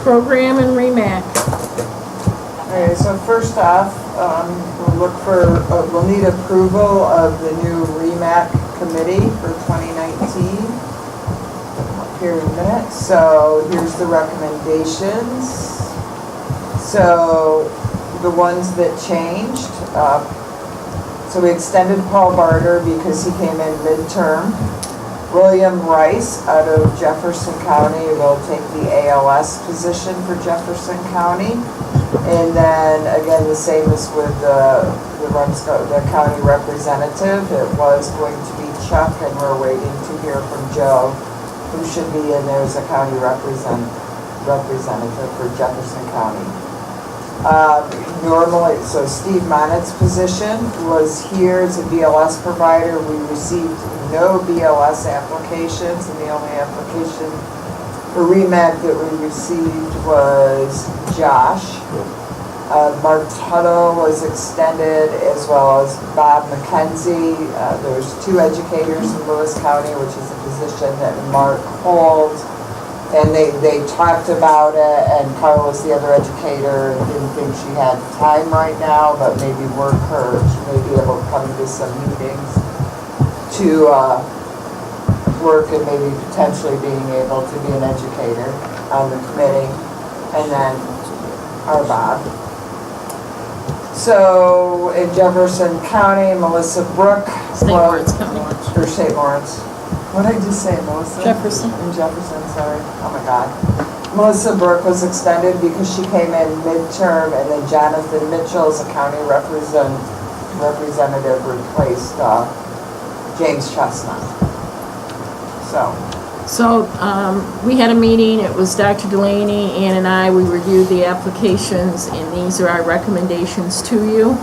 Program and REMAC. Okay, so first off, we'll need approval of the new REMAC committee for 2019. Here in a minute. So here's the recommendations. So the ones that changed. So we extended Paul Barter because he came in midterm. William Rice out of Jefferson County will take the ALS position for Jefferson County. And then again, the same as with the REMSCO, the county representative. It was going to be Chuck, and we're waiting to hear from Joe, who should be in there as a county representative for Jefferson County. Normally, so Steve Monnett's position was here as a BLS provider. We received no BLS applications, and the only application for REMAC that we received was Josh. Mark Tuttle was extended, as well as Bob McKenzie. There's 2 educators in Lewis County, which is a position that Mark holds. And they talked about it, and Carl was the other educator and didn't think she had time right now, but maybe work her. She may be able to come to some meetings to work and maybe potentially being able to be an educator on the committee. And then our Bob. So in Jefferson County, Melissa Brook. St. Lawrence County. Or St. Lawrence. What did I just say, Melissa? Jefferson. In Jefferson, sorry. Oh my God. Melissa Brook was extended because she came in midterm, and then Jonathan Mitchell as a county representative replaced James Chestnut. So So, we had a meeting, it was Dr. Delaney, Ann and I, we reviewed the applications, and these are our recommendations to you.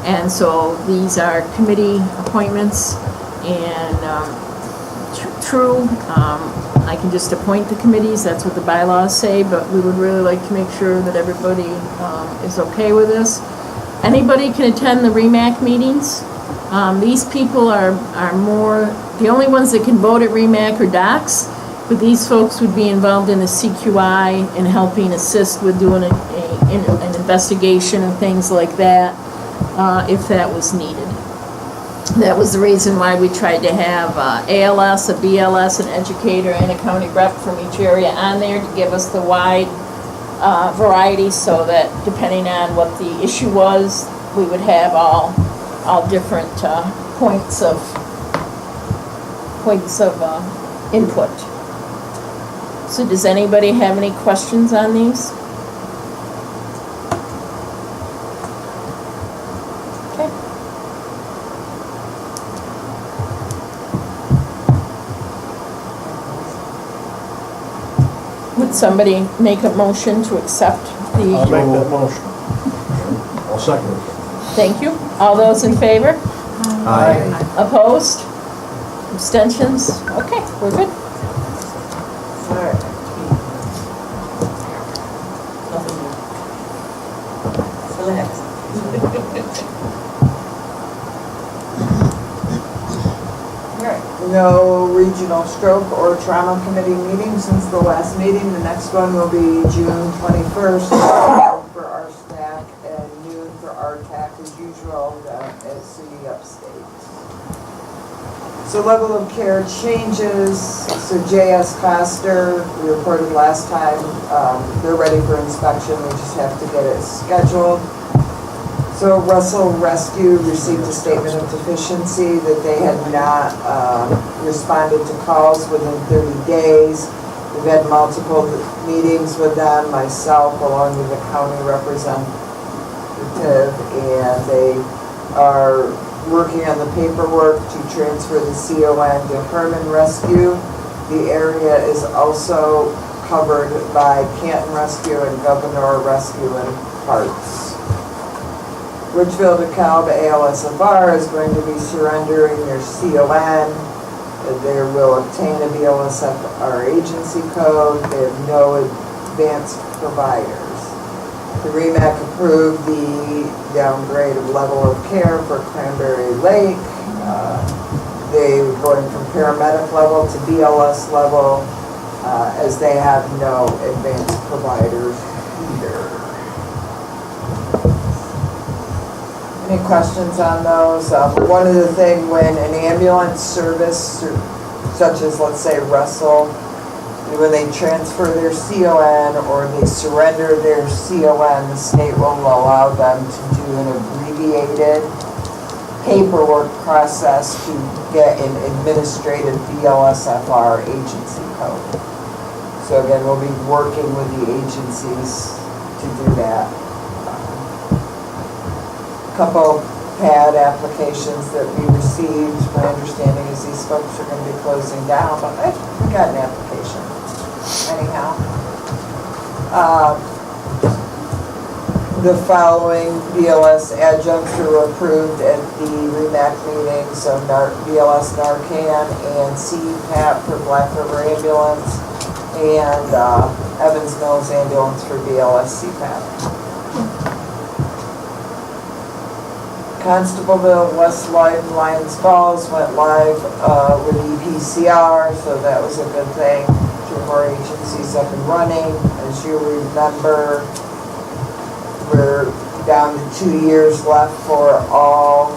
And so these are committee appointments, and true, I can just appoint the committees, that's what the bylaws say, but we would really like to make sure that everybody is okay with this. Anybody can attend the REMAC meetings. These people are more, the only ones that can vote at REMAC are docs, but these folks would be involved in the CQI and helping assist with doing an investigation and things like that, if that was needed. That was the reason why we tried to have ALS, a BLS, an educator, and a county rep from each area on there to give us the wide variety, so that depending on what the issue was, we would have all different points of input. So does anybody have any questions on these? Okay. Would somebody make a motion to accept the? I'll make that motion. I'll second it. Thank you. All those in favor? Aye. Opposed? Abstentions? Okay, we're good. Alright. Nothing new. Relax. No regional stroke or trauma committee meeting since the last meeting. The next one will be June 21st for our snack and noon for our TAC as usual at City Upstate. So level of care changes. So JS Coster, we reported last time, they're ready for inspection. We just have to get it scheduled. So Russell Rescue received a statement of deficiency that they had not responded to calls within 30 days. We've had multiple meetings with them, myself along with the county representative, and they are working on the paperwork to transfer the CON to Herman Rescue. The area is also covered by Canton Rescue and Governor Rescue in parts. Ridgeville DeKalb ALSFR is going to be surrendering their CON. They will obtain a BLSFR agency code. They have no advanced providers. The REMAC approved the downgrade of level of care for Cranberry Lake. They're going from paramedic level to BLS level, as they have no advanced providers either. Any questions on those? One of the things, when an ambulance service, such as let's say Russell, when they transfer their CON or they surrender their CON, the state will allow them to do an abbreviated paperwork process to get an administrative BLSFR agency code. So again, we'll be working with the agencies to do that. Couple pad applications that we received. My understanding is these folks are going to be closing down, but we got an application anyhow. The following BLS adjuncts were approved at the REMAC meeting, so BLS Narcan and CPAP for Black River Ambulance, and Evans Mills Ambulance for BLS CPAP. Constableville, West Lyons Falls went live with EPCR, so that was a good thing. 2 more agencies up and running. As you remember, we're down to 2 years left for all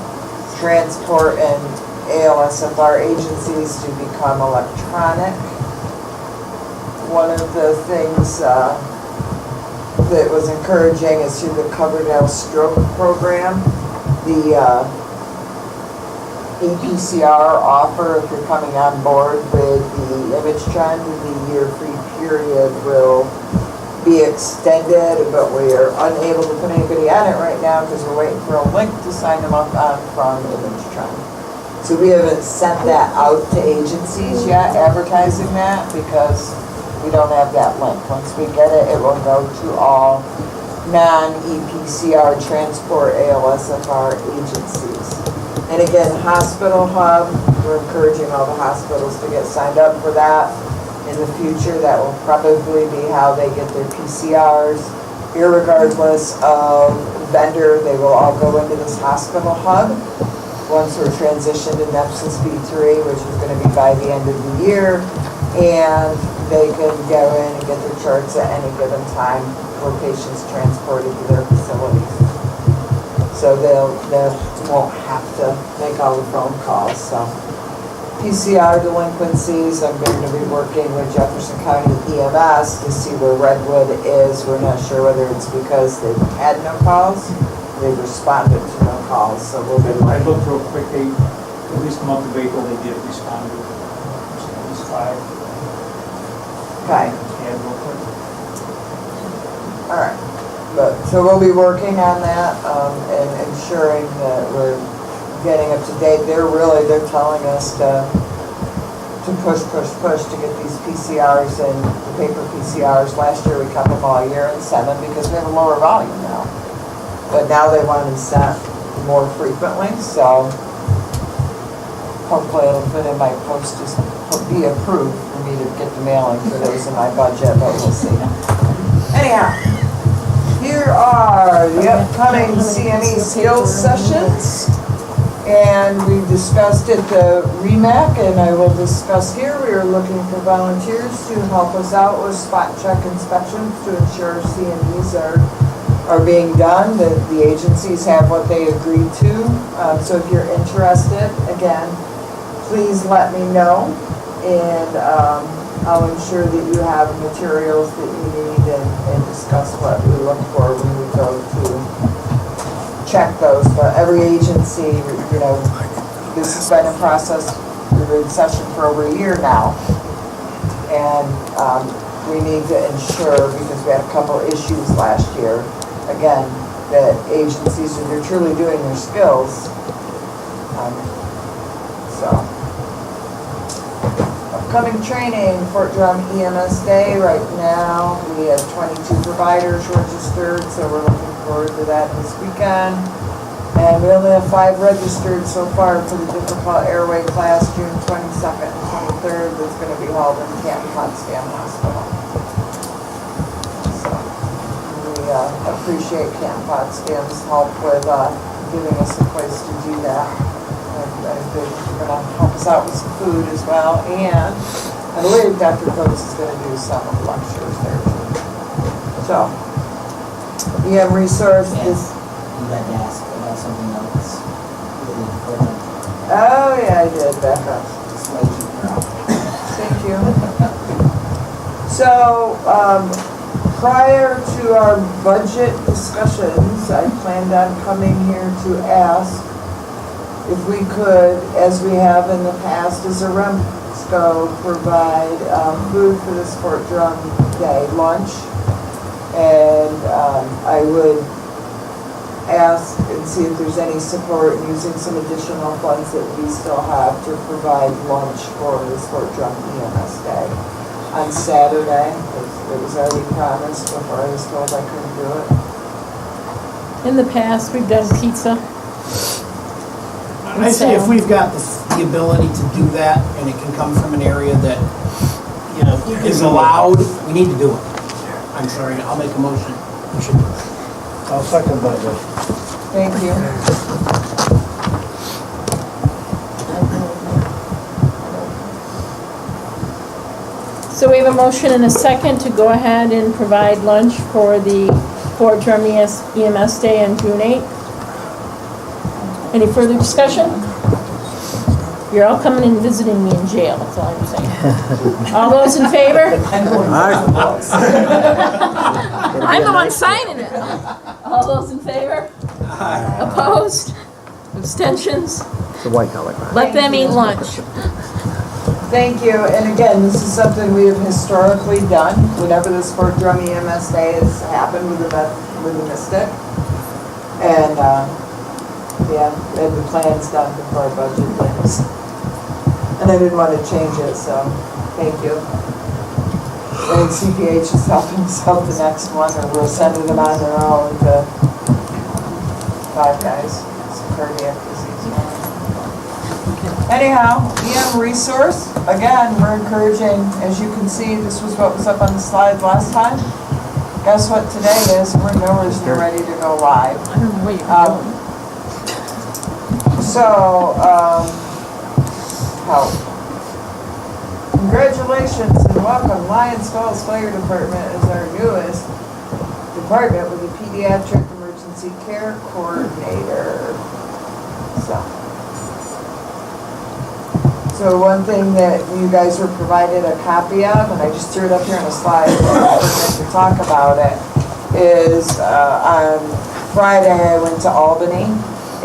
transport and ALSFR agencies to become electronic. One of the things that was encouraging is through the Coverdale Stroke Program. The EPCR offer, if you're coming on board with the image trend, the year free period will be extended, but we are unable to put anybody on it right now because we're waiting for a link to sign them up on from image trend. So we haven't sent that out to agencies yet, advertising that, because we don't have that link. Once we get it, it will go to all non-EPCR transport ALSFR agencies. And again, Hospital Hub, we're encouraging all the hospitals to get signed up for that. In the future, that will probably be how they get their PCRs. Irregardless of vendor, they will all go into this Hospital Hub. Once we're transitioned to Nepsis B3, which is going to be by the end of the year, and they can go in and get their charts at any given time for patients transported to their facilities. So they won't have to make all the phone calls. So PCR delinquencies, I'm going to be working with Jefferson County EMS to see where Redwood is. We're not sure whether it's because they've had no calls, they've responded to no calls. So we'll be. I looked real quick, at least the month of April, they did respond to at least 5. Okay. Yeah, real quick. All right. But, so we'll be working on that and ensuring that we're getting up to date. They're telling us to push to get these PCRs and the paper PCRs. Last year we kept them all year and sent them because we have a lower volume now. But now they want them sent more frequently, so hopefully it'll fit in my post, just be approved for me to get the mailing for those in my budget, but we'll see. Anyhow, here are the upcoming CME skills sessions. And we discussed at the REMAC, and I will discuss here, we are looking for volunteers to help us out with spot check inspections to ensure CMEs are being done, that the agencies have what they agreed to. So if you're interested, again, please let me know, and I'll ensure that you have materials that you need and discuss what we look for when we go to check those. But every agency, you know, this has been in process, we've been in session for over a year now, and we need to ensure, because we had a couple issues last year, again, that agencies, if they're truly doing their skills, upcoming training, Fort Drum EMS Day. Right now, we have 22 providers registered, so we're looking forward to that this weekend. And we only have 5 registered so far for the difficult airway class, June 22nd and 23rd, that's going to be held in Canton Potsdam Hospital. So we appreciate Canton Potsdam's help with giving us a place to do that. They're going to help us out with some food as well, and I believe Dr. Coates is going to do some lectures there too. So, EM resource is. You had to ask about something else. Really important. Oh yeah, I did. Back up. Just let you know. Thank you. So, prior to our budget discussions, I planned on coming here to ask if we could, as we have in the past, as a REMSCO, provide food for this Fort Drum Day lunch. And I would ask and see if there's any support using some additional funds that we still have to provide lunch for this Fort Drum EMS Day on Saturday. It was already promised before I was told I couldn't do it. In the past, we've done pizza. I say if we've got the ability to do that, and it can come from an area that, you know, is allowed, we need to do it. I'm sorry, I'll make a motion. We should do it. I'll second that, Jeff. Thank you. So we have a motion and a second to go ahead and provide lunch for the Fort Drum EMS Day on June 8th. Any further discussion? You're all coming and visiting me in jail, that's all I'm saying. All those in favor? I'm the one signing it. All those in favor? Opposed? Abstentions? The white collar crime. Let them eat lunch. Thank you. And again, this is something we have historically done whenever this Fort Drum EMS Day has happened with the Mystic. And Yeah, we had the plans done before our budget plans. And I didn't want to change it, so thank you. And CPH is helping us out the next one, or we're sending them on their own to Five Guys. It's a cardiac disease one. Anyhow, EM resource, again, we're encouraging, as you can see, this was what was up on the slide last time. Guess what today is? We're nowhere near ready to go live. I don't know what you're doing. So, help. Congratulations and welcome. Lyons Falls Fire Department is our newest department with a pediatric emergency care coordinator. So one thing that you guys were provided a copy of, and I just threw it up here on a slide to talk about it, is on Friday I went to Albany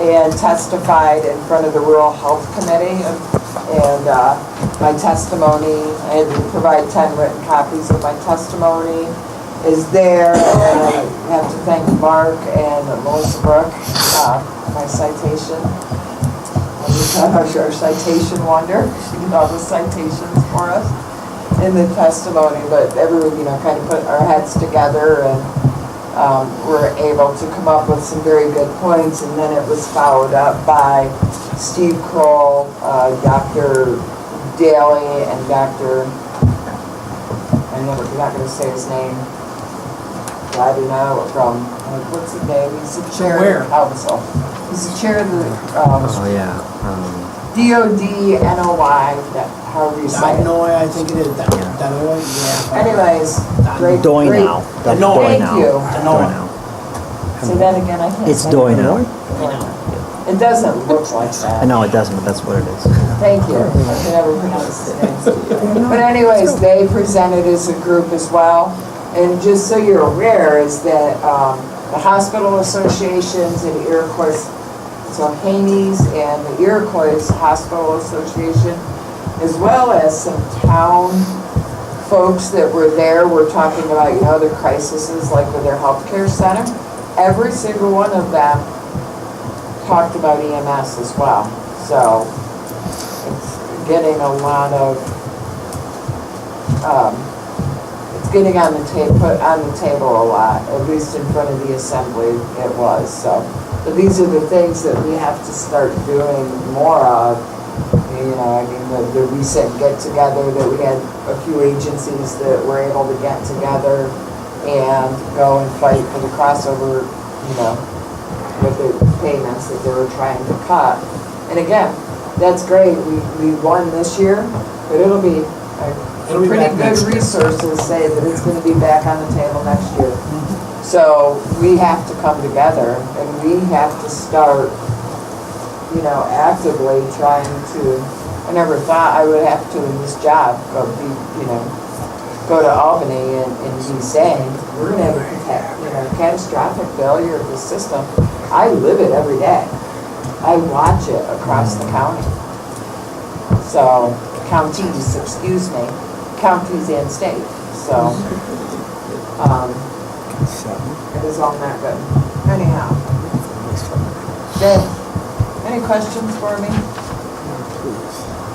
and testified in front of the Rural Health Committee, and my testimony, I had to provide 10 written copies of my testimony, is there, and I have to thank Mark and Melissa Brooke, my citation. Our citation wonder, she did all the citations for us in the testimony, but everyone, kind of put our heads together and were able to come up with some very good points, and then it was followed up by Steve Kroll, Dr. Daly, and Dr. I'm not going to say his name, I don't know, from, what's his name? He's the chair of the council. He's the chair of the DOD-NOI, however you say it. Illinois, I think it is. Illinois, yeah. Anyways, great. Doy now. Thank you. Say that again, I can't. It's say Doy it. now. It doesn't look like that. I know it doesn't, but that's what it is. Thank you. I can never pronounce his name. But anyways, they presented as a group as well. And just so you're aware is that the hospital associations in Iroquois, so Haney's and the Iroquois Hospital Association, as well as some town folks that were there, were talking about, the crises like with their healthcare center. Every single one of them talked about EMS as well. So it's getting a lot of, it's getting put on the table a lot, at least in front of the assembly it was. So, but these are the things that we have to start doing more of. The recent get-together that we had a few agencies that were able to get together and go and fight for the crossover, with the payments that they were trying to cut. And again, that's great. We won this year, but it'll be pretty good resources say that it's going to be back on the table next year. So we have to come together and we have to start, actively trying to. I never thought I would have to in this job go to Albany and be saying we're going to have a catastrophic failure of the system. I live it every day. I watch it across the county. So counties, excuse me. Counties and state, so it is all not good. Anyhow, good. Any questions for me?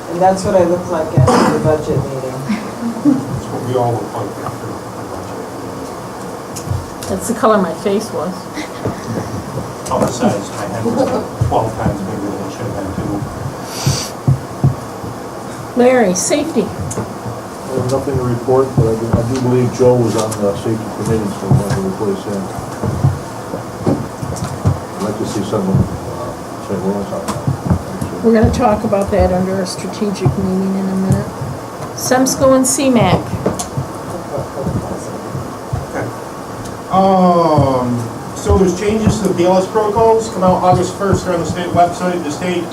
And that's what I look like after the budget meeting. That's what we all look like after the budget. That's the color my face was. Besides, my head was 12 times bigger than it should have been, too. Larry, safety. I have nothing to report, but I do believe Joe was on the safety committee, so I'm going to replace him. I'd like to see someone, St. Lawrence on that. We're going to talk about that under a strategic meeting in a minute. REMSCO and CMAC. So there's changes to the BLS protocols, come out August 1st, they're on the state website. The state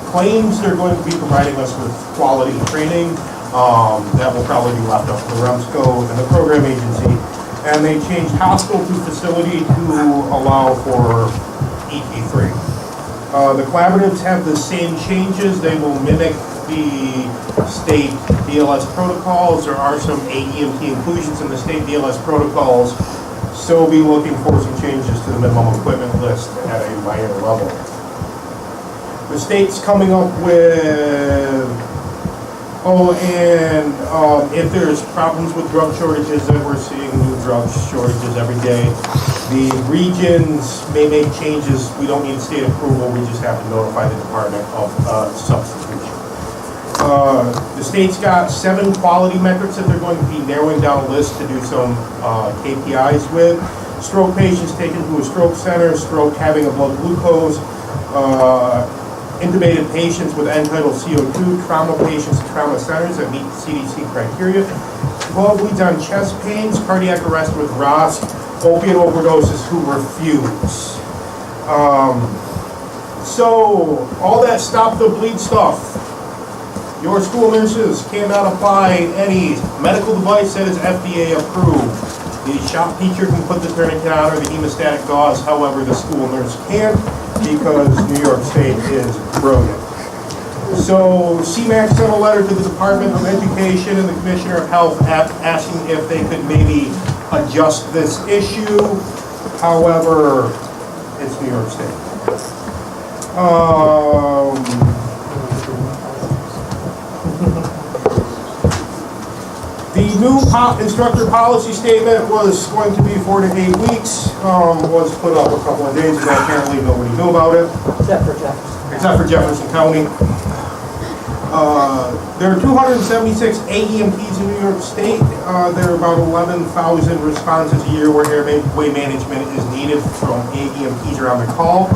claims they're going to be providing us with quality training. That will probably be left up to the REMSCO and the program agency. And they changed hospital to facility to allow for EP3. The collaboratives have the same changes. They will mimic the state BLS protocols. There are some AEMT inclusions in the state BLS protocols. So we'll be looking for some changes to the minimum equipment list at a minor level. The state's coming up with, if there's problems with drug shortages, and we're seeing new drug shortages every day, the regions may make changes. We don't need state approval, we just have to notify the Department of Substitution. The state's got 7 quality metrics that they're going to be narrowing down a list to do some KPIs with. Stroke patients taken to a stroke center, stroke having a blood glucose, intubated patients with end-tidal CO2, trauma patients at trauma centers that meet CDC criteria, 12 leads on chest pains, cardiac arrest with ROSC, opiate overdoses who refuse. So, all that stop the bleed stuff. Your school nurses cannot apply any medical device that is FDA approved. The shop teacher can put the tourniquet on or the hemostatic gauze, however the school nurse can't, because New York State is brilliant. So CMAQ sent a letter to the Department of Education and the Commissioner of Health asking if they could maybe adjust this issue. However, it's New York State. The new instructor policy statement was going to be 4 to 8 weeks, was put up a couple of days ago. Apparently nobody knew about it. Except for Jefferson County. There are 276 AEMPs in New York State. There are about 11,000 responses a year where airway management is needed from AEMPs around the call.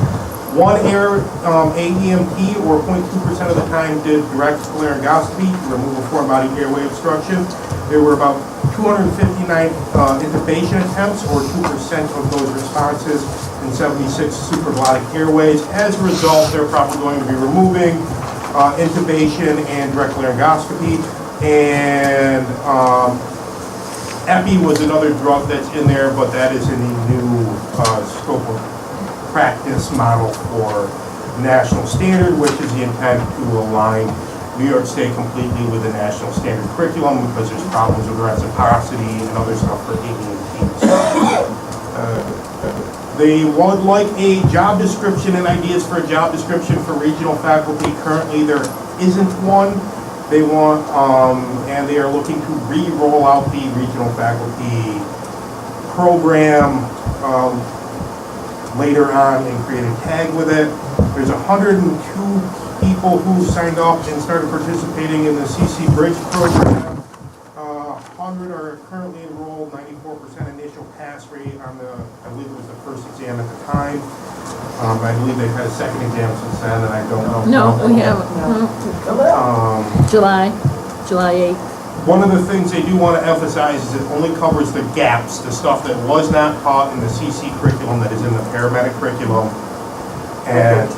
One AEMP, or 0.2% of the time, did direct laryngoscopy to remove a foreign body airway obstruction. There were about 259 intubation attempts, or 2% of those responses, and 76 supraglottic airways. As a result, they're probably going to be removing intubation and direct laryngoscopy. And epi was another drug that's in there, but that is in the new scope of practice model for national standard, which is the intent to align New York State completely with the national standard curriculum, because there's problems with reciprocity and other stuff for AEMPs. They would like a job description and ideas for a job description for regional faculty. Currently there isn't one. They want, and they are looking to re-roll out the regional faculty program later on and create a tag with it. There's 102 people who signed up and started participating in the CC Bridge program. 100 are currently enrolled, 94% initial pass rate on the, I believe it was the first exam at the time. I believe they've had a second exam since then, and I don't know. No, we haven't. July 8th. One of the things they do want to emphasize is it only covers the gaps, the stuff that was not taught in the CC curriculum that is in the paramedic curriculum. And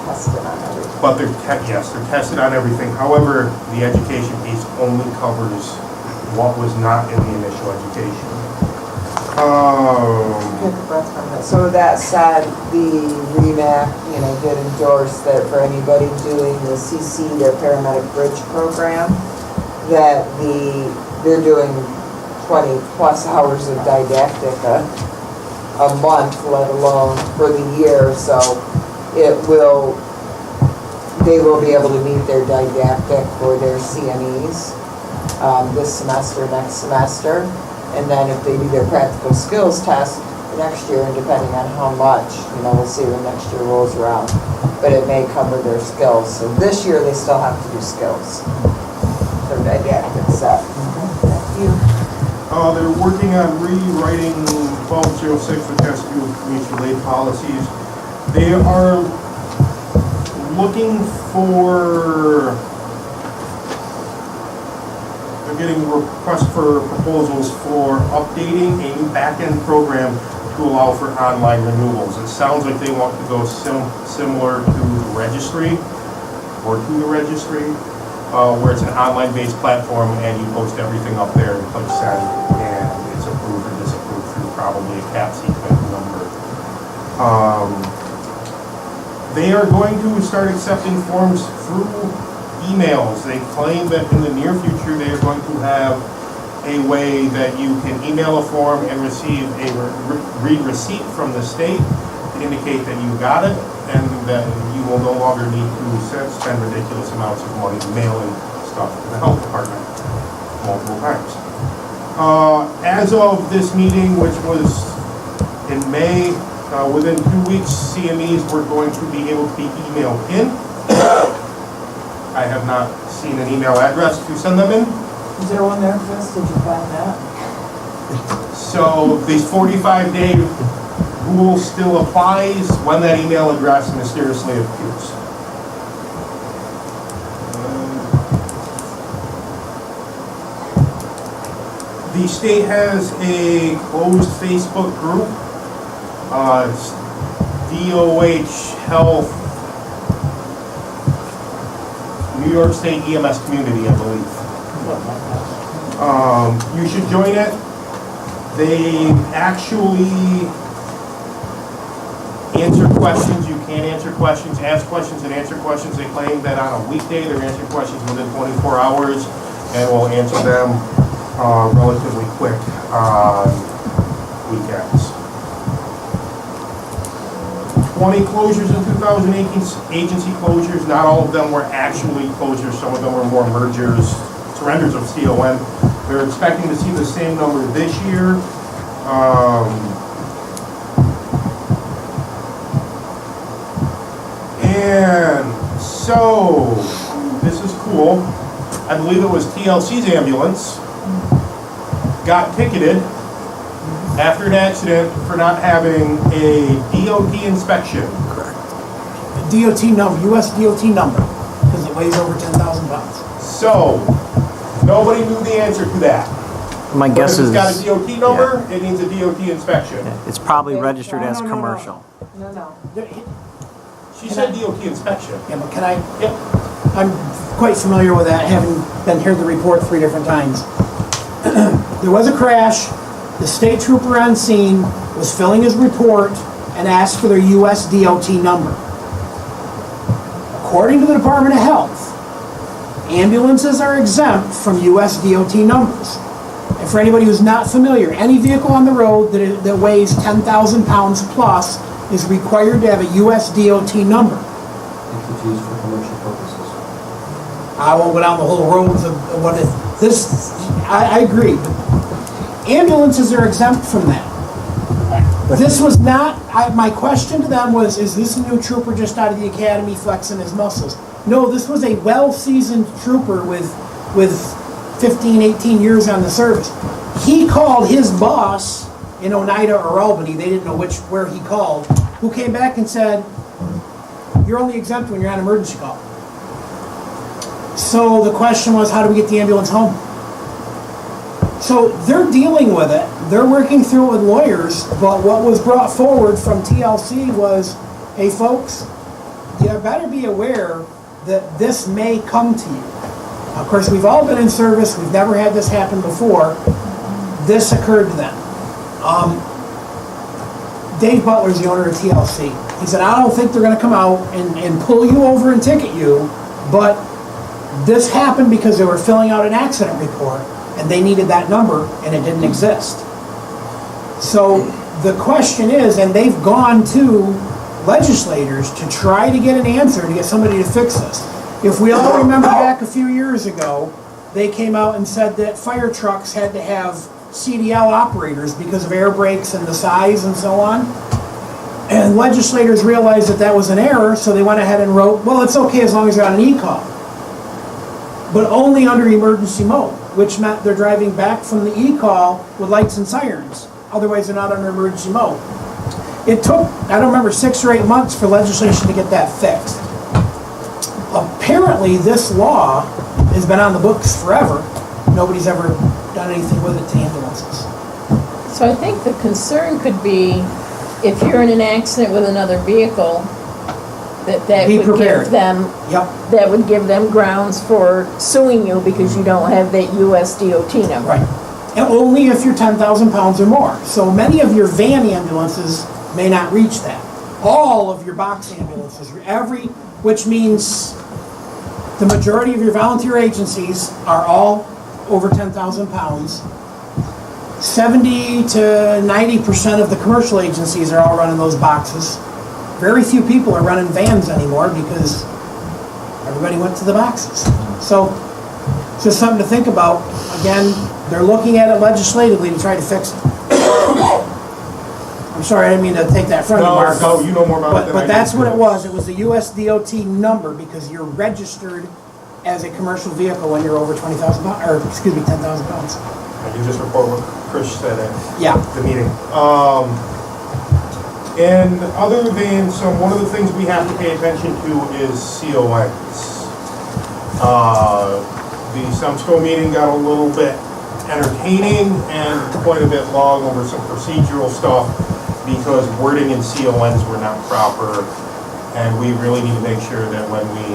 but they're tested on everything. However, the education piece only covers what was not in the initial education. So that said, the REMAC, did endorse that for anybody doing the CC, their paramedic bridge program, that they're doing 20 plus hours of didactic a month, let alone for the year. So they will be able to meet their didactic for their CMEs this semester, next semester. And then if they do their practical skills test next year, and depending on how much, we'll see when next year rolls around, but it may cover their skills. So this year they still have to do skills. Their didactic set. They're working on rewriting 1206, which has to do with mutual aid policies. They are looking for, they're getting requests for proposals for updating a new back-end program to allow for online renewals. It sounds like they want to go similar to the registry, where it's an online-based platform and you post everything up there and click send, and it's approved or disapproved through probably a CAP sequence number. They are going to start accepting forms through emails. They claim that in the near future they are going to have a way that you can email a form and receive a read receipt from the state to indicate that you got it, and that you will no longer need to spend ridiculous amounts of money mailing stuff to the health department multiple times. As of this meeting, which was in May, within 2 weeks, CMEs were going to be able to be emailed in. I have not seen an email address to send them in. Is there one there, Chris? Did you find that? So this 45-day rule still applies when that email address mysteriously appears. The state has a closed Facebook group. It's DOH Health New York State EMS Community, I believe. You should join it. They actually answer questions. You can answer questions, ask questions, and answer questions. They claim that on a weekday they're answering questions within 24 hours and will answer them relatively quick on weekends. 20 closures in 2018, agency closures. Not all of them were actually closures. Some of them were more mergers, surrenders of CON. They're expecting to see the same number this year. And so, this is cool. I believe it was TLC's ambulance got ticketed after an accident for not having a DOT inspection. Correct. DOT number, US DOT number, because it weighs over 10,000 pounds. So, nobody knew the answer to that. My But guess if is it's got a DOT number, it needs a DOT inspection. it's probably Okay, registered as no. commercial. No. She said DOT inspection. Yeah, but can I? Yep. I'm quite familiar with that, having been here the report 3 different times. There was a crash. The state trooper on scene was filling his report and asked for their US DOT number. According to the Department of Health, ambulances are exempt from US DOT numbers. And for anybody who's not familiar, any vehicle on the road that weighs 10,000 pounds plus is required to have a US DOT number. If it's used for commercial purposes. I won't go down the whole roads of what it, this, I agree. Ambulances are exempt from that. This was not, my question to them was, is this a new trooper just out of the academy flexing his muscles? No, this was a well-seasoned trooper with 15, 18 years on the service. He called his boss in Oneida or Albany, they didn't know where he called, who came back and said, you're only exempt when you're on emergency call. So the question was, how do we get the ambulance home? So they're dealing with it, they're working through it with lawyers, but what was brought forward from TLC was, hey folks, you better be aware that this may come to you. Of course, we've all been in service, we've never had this happen before. This occurred to them. Dave Butler's the owner of TLC. He said, I don't think they're gonna come out and pull you over and ticket you, but this happened because they were filling out an accident report and they needed that number and it didn't exist. So the question is, and they've gone to legislators to try to get an answer, to get somebody to fix this. If we all remember back a few years ago, they came out and said that fire trucks had to have CDL operators because of air brakes and the size and so on. And legislators realized that that was an error, so they went ahead and wrote, well, it's okay as long as you're on an e-call. But only under emergency mode, which meant they're driving back from the e-call with lights and sirens. Otherwise, they're not under emergency mode. It took, I don't remember, 6 or 8 months for legislation to get that fixed. Apparently, this law has been on the books forever. Nobody's ever done anything with it to ambulances. So I think the concern could be if you're in an accident with another vehicle, that Be would prepared. give them that would give them grounds for suing you because you don't have that US DOT number. Right. And only if you're 10,000 pounds or more. So many of your van ambulances may not reach that. All of your box ambulances, which means the majority of your volunteer agencies are all over 10,000 pounds. 70 to 90% of the commercial agencies are all running those boxes. Very few people are running vans anymore because everybody went to the boxes. So it's just something to think about. Again, they're looking at it legislatively to try to fix it. I'm sorry, I didn't mean to take that from you, Mark. No, you know more about it than I But do. that's what it was. It was the US DOT number because you're registered as a commercial vehicle when you're over 20,000 pounds, or excuse me, 10,000 pounds. I can just report what Chris said at Yeah. the meeting. And other than one of the things we have to pay attention to is CONs. The REMSCO meeting got a little bit entertaining and quite a bit long over some procedural stuff because wording in CONs were not proper, and we really need to make sure that when we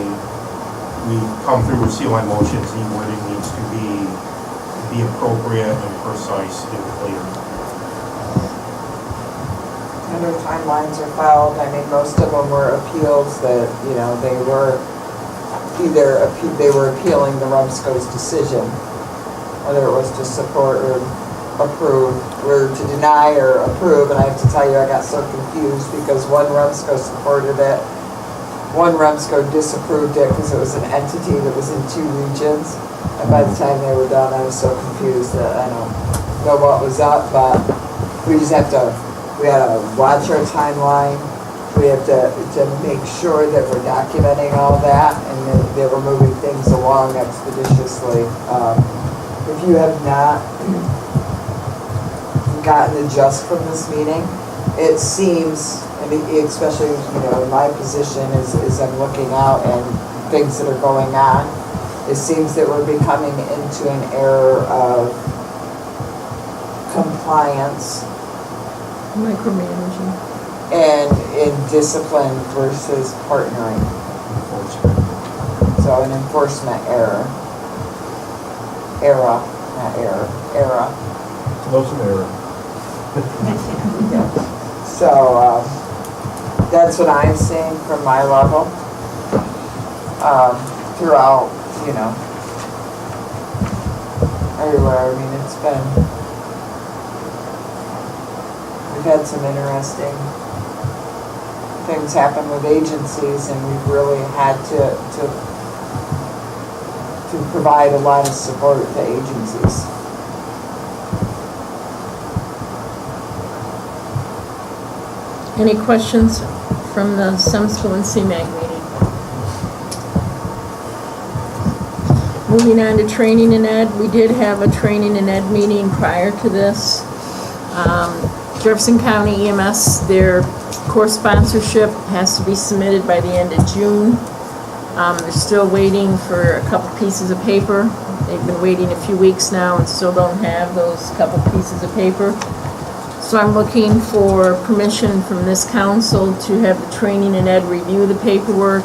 come through with CON motions, the wording needs to be appropriate and precise and clear. And their timelines are filed. I mean, most of them were appeals that, they were they were appealing the REMSCO's decision, whether it was to support or approve, or to deny or approve. And I have to tell you, I got so confused because one REMSCO supported it, one REMSCO disapproved it because it was an entity that was in 2 regions. And by the time they were done, I was so confused that I don't know what was up, but we just have to, we had to watch our timeline. We have to make sure that we're documenting all that and that we're moving things along expeditiously. If you have not gotten the gist from this meeting, it seems, and especially, in my position as I'm looking out and things that are going on, it seems that we're becoming into an era of compliance Micromanaging. and in discipline versus partnering. So an enforcement era. Close an error. So that's what I'm seeing from my level throughout, everywhere. I mean, we've had some interesting things happen with agencies, and we've really had to provide a lot of support to agencies. Any questions from the REMSCO and CMAG meeting? Moving on to training and ed, we did have a training and ed meeting prior to this. Jefferson County EMS, their course sponsorship has to be submitted by the end of June. They're still waiting for a couple pieces of paper. They've been waiting a few weeks now and still don't have those couple pieces of paper. So I'm looking for permission from this council to have the training and ed review the paperwork.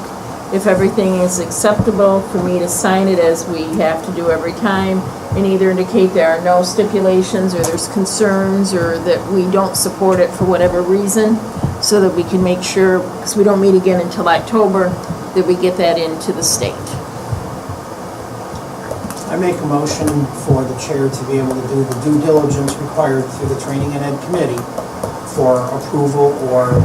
If everything is acceptable, for me to sign it as we have to do every time, and either indicate there are no stipulations or there's concerns or that we don't support it for whatever reason, so that we can make sure, because we don't meet again until October, that we get that into the state. I make a motion for the chair to be able to do the due diligence required through the Training and Ed Committee for approval or,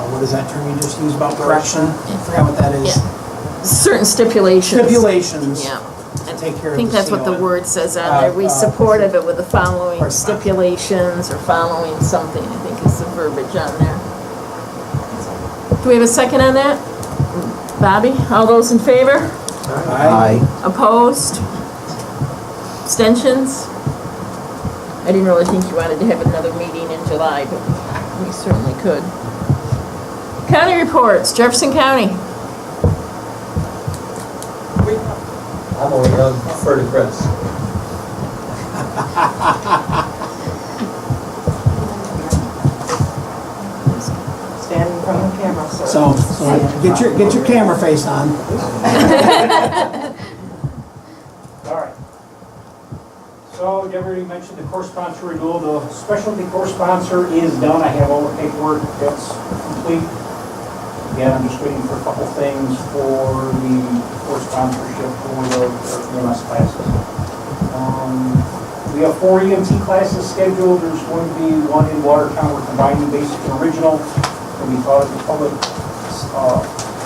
what is that term you just used about correction? I forgot what that is. Yeah. Certain stipulations. Stipulations. Yeah. To take care of I think the that's what the CON. word says on there. We support of it with the following stipulations or following something, I think is the verbiage on there. Do we have a second on that? Bobby, all those in favor? Aye. Opposed? Abstentions? I didn't really think you wanted to have another meeting in July, but we certainly could. County reports, Jefferson County. I'm only going to defer to Chris. Stand in front of the camera, sir. So get your camera face on. All right. So, Deb already mentioned the course sponsor renewal. The specialty course sponsor is done. I have all the paperwork that's complete. Again, I'm just waiting for a couple things for sponsorship for the EMS classes. We have 4 EMT classes scheduled. There's going to be one in Watertown. We're combining basic and original. And we taught at the public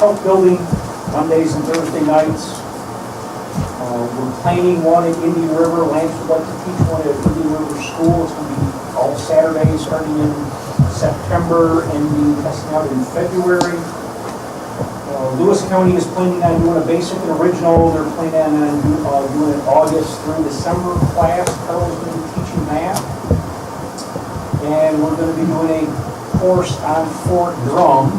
health building Mondays and Thursday nights. We're planning one at Indian River. Lance would like to teach one at Indian River School. It's going to be all Saturdays starting in September and be testing out in February. Lewis County is planning on doing a basic and original. They're planning on doing an August through December class. Carol's going to be teaching that. And we're going to be doing a course on Fort Drum,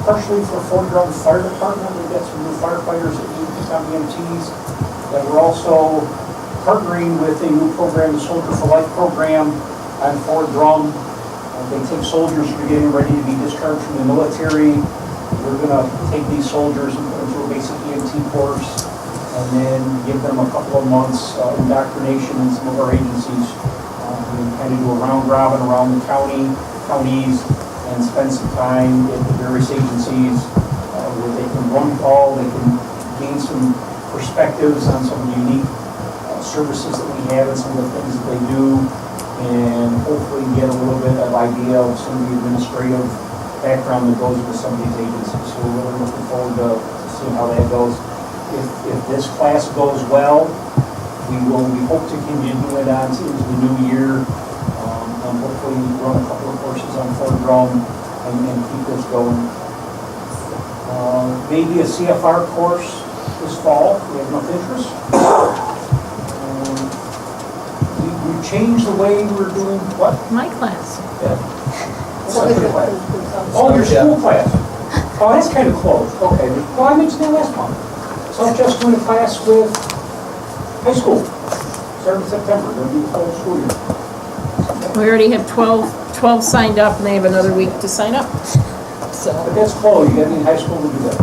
partially for Fort Drum Fire Department. We've got some new firefighters that need to become EMTs. But we're also partnering with a new program, the Soldier for Life program on Fort Drum. They take soldiers who are getting ready to be discharged from the military. We're going to take these soldiers and put them through a basic EMT course and then give them a couple of months indoctrination in some of our agencies. We kind of do a round robin around the counties, and spend some time at the various agencies where they can run call, they can gain some perspectives on some of the unique services that we have and some of the things that they do, and hopefully get a little bit of idea of some of the administrative background that goes with some of these agencies. So we're really looking forward to seeing how that goes. If this class goes well, we hope to continue it on into the new year, and hopefully run a couple of courses on Fort Drum and keep this going. Maybe a CFR course this fall. We have enough interest. We've changed the way we're doing what? My class. Yeah. Oh, your school class. Oh, that's kind of close. Okay. Well, I mentioned that last month. So I'm just doing a class with high school. Starting in September. Going to be the whole school year. We already have 12 signed up, and they have another week to sign up. So. But that's close. You got to be in high school to do that.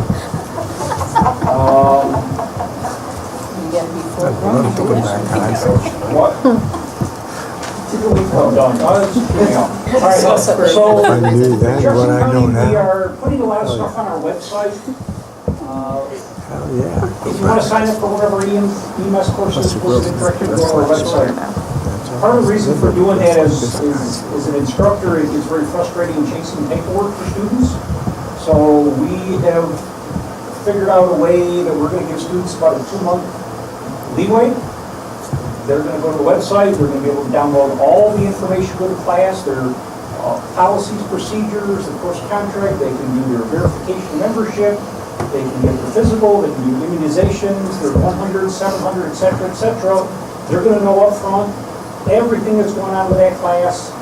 You get before. What? Well done. All right, so I knew then Jefferson what I know County, we now. are putting a lot of stuff on our website. Hell yeah. If you want to sign up for whatever EMS courses, we'll get directed to our website. Part of the reason for doing that is an instructor, it's very frustrating chasing paperwork for students. So we have figured out a way that we're going to give students about a 2-month leeway. They're going to go to the website, they're going to be able to download all the information for the class, their policies, procedures, the course contract, they can do their verification membership, they can get their physical, they can do immunizations, their 100, 700, et cetera. They're going to know up front everything that's going on with that class.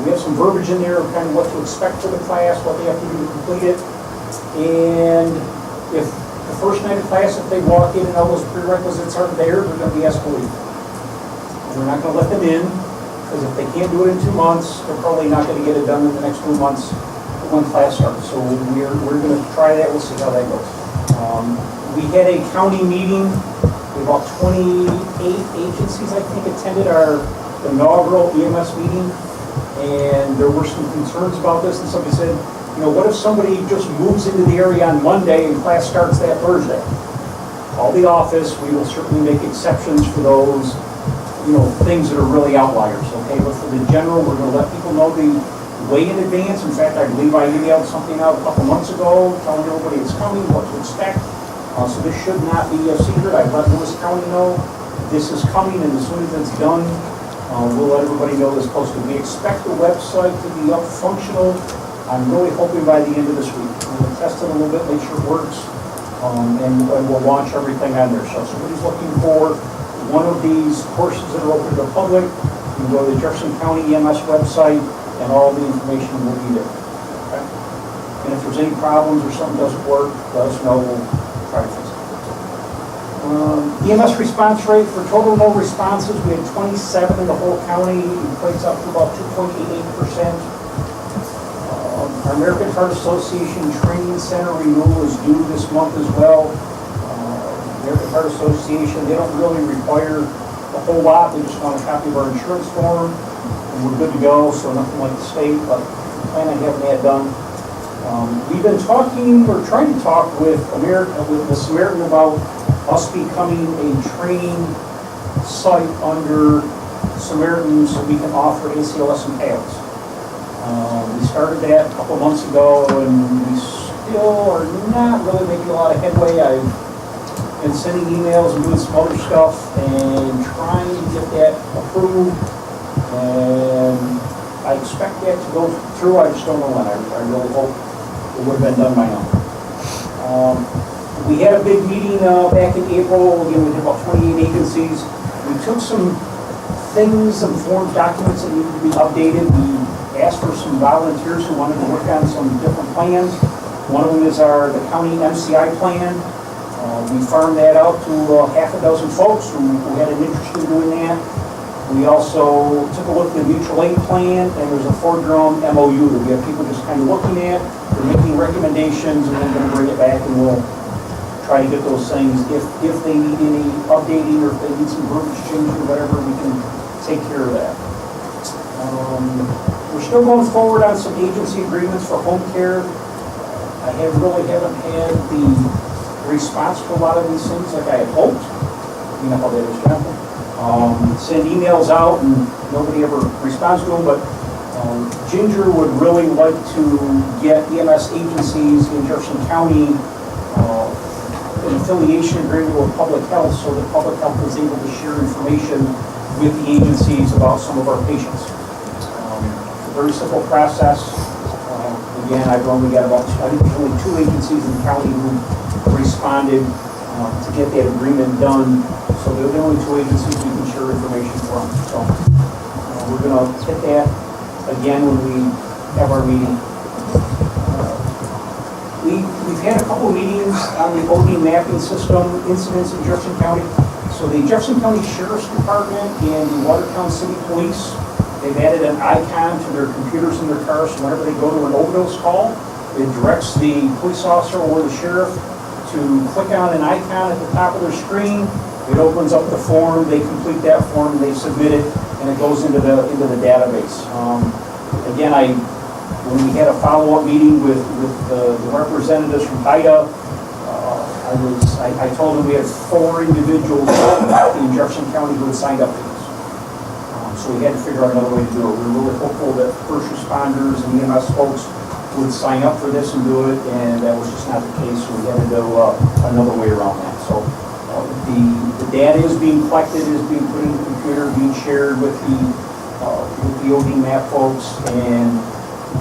We have some verbiage in there of kind of what to expect for the class, what they have to do to complete it. And if the first night of class, if they walk in and all those prerequisites aren't there, they're going to be escalated. We're not going to let them in, because if they can't do it in 2 months, they're probably not going to get it done in the next 2 months when class starts. So we're going to try that. We'll see how that goes. We had a county meeting. About 28 agencies, I think, attended our inaugural EMS meeting, and there were some concerns about this. And somebody said, you know, what if somebody just moves into the area on Monday and class starts that Thursday? Call the office. We will certainly make exceptions for those, you know, things that are really outliers, okay? But for the general, we're going to let people know the way in advance. In fact, I believe I emailed something out a couple months ago telling everybody it's coming, what to expect. So this should not be a secret. I've let Lewis County know this is coming, and as soon as it's done, we'll let everybody know this posted. We expect the website to be up functional. I'm really hoping by the end of this week. We'll test it a little bit, make sure it works, and we'll launch everything on there. So if somebody's looking for one of these courses that are open to the public, you can go to the Jefferson County EMS website, and all the information will be there. Okay? And if there's any problems or something doesn't work, let us know. We'll try to fix it. EMS response rate for total no responses, we had 27 in the whole county. It equates up to about 2.88%. Our American Heart Association Training Center renewal is due this month as well. American Heart Association, they don't really require a whole lot. They just want a copy of our insurance form, and we're good to go, so nothing like the state, but we plan on having that done. We've been talking, or trying to talk with the Samaritan about us becoming a training site under Samaritan so we can offer ACLS and PALS. We started that a couple months ago and we still are not really making a lot of headway. I've been sending emails and doing some other stuff and trying to get that approved. And I expect that to go through. I just don't know when. I really hope it would have been done by now. We had a big meeting back in April. Again, we had about 28 agencies. We took some things, some forms, documents that needed to be updated. We asked for some volunteers who wanted to work on some different plans. One of them is the county MCI plan. We farmed that out to half a dozen folks who had an interest in doing that. We also took a look at the mutual aid plan, and there's a 4-drum MOU that we have people just kind of looking at. They're making recommendations, and we're going to bring it back, and we'll try to get those things. If they need any updating, or if they need some verbiage change or whatever, we can take care of that. We're still going forward on some agency agreements for home care. I really haven't had the response to a lot of these things like I had hoped. You know how that is, Jonathan. Send emails out and nobody ever responds to them, but Ginger would really like to get EMS agencies in Jefferson County an affiliation agreement with public health so that public health is able to share information with the agencies about some of our patients. Very simple process. Again, I've only got I think there's only 2 agencies in the county who responded to get that agreement done. So they're the only 2 agencies we can share information from. So we're going to hit that again when we have our meeting. We've had a couple of meetings on the OD mapping system incidents in Jefferson County. So the Jefferson County Sheriff's Department and the Watertown City Police, they've added an icon to their computers in their cars, so whenever they go to an overdose call, it directs the police officer or the sheriff to click on an icon at the top of their screen. It opens up the form, they complete that form, they submit it, and it goes into the database. Again, when we had a follow-up meeting with the representatives from HIDA, I told them we had 4 individuals in Jefferson County who had signed up for this. So we had to figure out another way to do it. We were really hopeful that first responders and EMS folks would sign up for this and do it, and that was just not the case, so we had to do another way around that. So the data is being collected, is being put in the computer, being shared with the OD map folks, and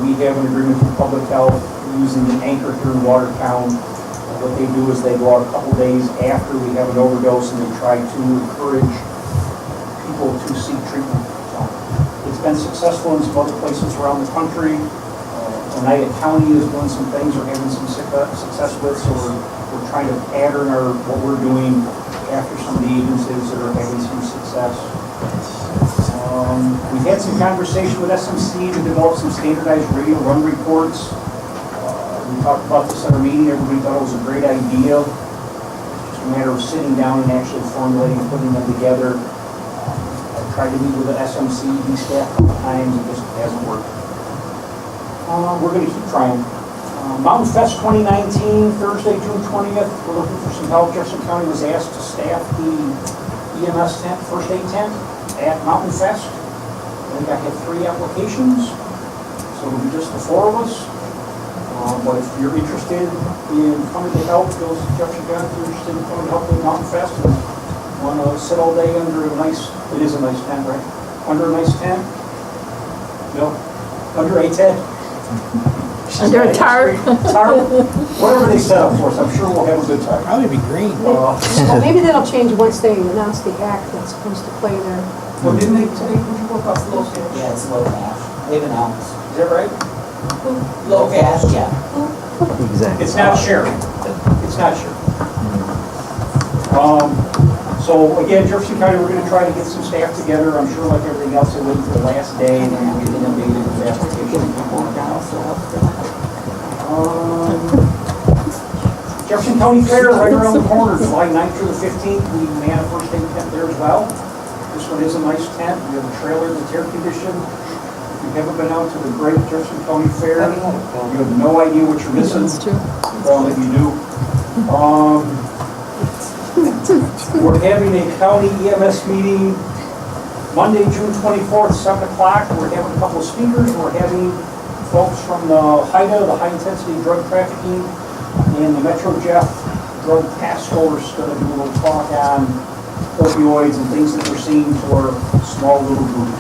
we have an agreement with public health using the anchor here in Watertown. What they do is they go out a couple days after we have an overdose, and they try to encourage people to seek treatment. So it's been successful in some other places around the country. Oneida County is doing some things we're having some success with, so we're trying to pattern what we're doing after some of the agencies that are having some success. We've had some conversation with SMC to develop some standardized radio run reports. We talked about this at our meeting. Everybody thought it was a great idea. It's just a matter of sitting down and actually formulating and putting them together. I've tried to meet with the SMC staff a couple times. It just hasn't worked. We're going to keep trying. Mountain Fest 2019, Thursday, June 20th. We're looking for some help. Jefferson County was asked to staff the EMS tent, first aid tent at Mountain Fest. I think I had 3 applications, so it'll be just the 4 of us. But if you're interested in coming to help, those Jefferson County, if you're interested in coming to help with Mountain Fest and want to sit all day under a nice, it is a nice tent, right? Under a nice tent? No? Under a tent? Under a tarp. Tarp, whatever they set up for us, I'm sure we'll have a good time. Probably be green. Well, maybe that'll change once they announce the act that's supposed to play there. Well, didn't they today, did you look up those things? Yeah, it's low cash. They've announced. Is that right? Low cash, yeah. Exactly. It's not sharing. It's not sharing. So again, Jefferson County, we're going to try to get some staff together. I'm sure like everything else, they're waiting for the last day and then we'll get inundated with applications. Jefferson County Fair right around the corner, July 9th through the 15th. We man a first aid tent there as well. This one is a nice tent. We have a trailer that's air conditioned. If you haven't been out to the Great Jefferson County Fair, you have no idea what you're missing. Well, if you do. We're having a county EMS meeting Monday, June 24th, 7 o'clock. We're having a couple of speakers. We're having folks from the HIDA, the High Intensity Drug Trafficking, and the Metro Jeff Drug Task Force going to do a little talk on opioids and things that we're seeing for a small little group.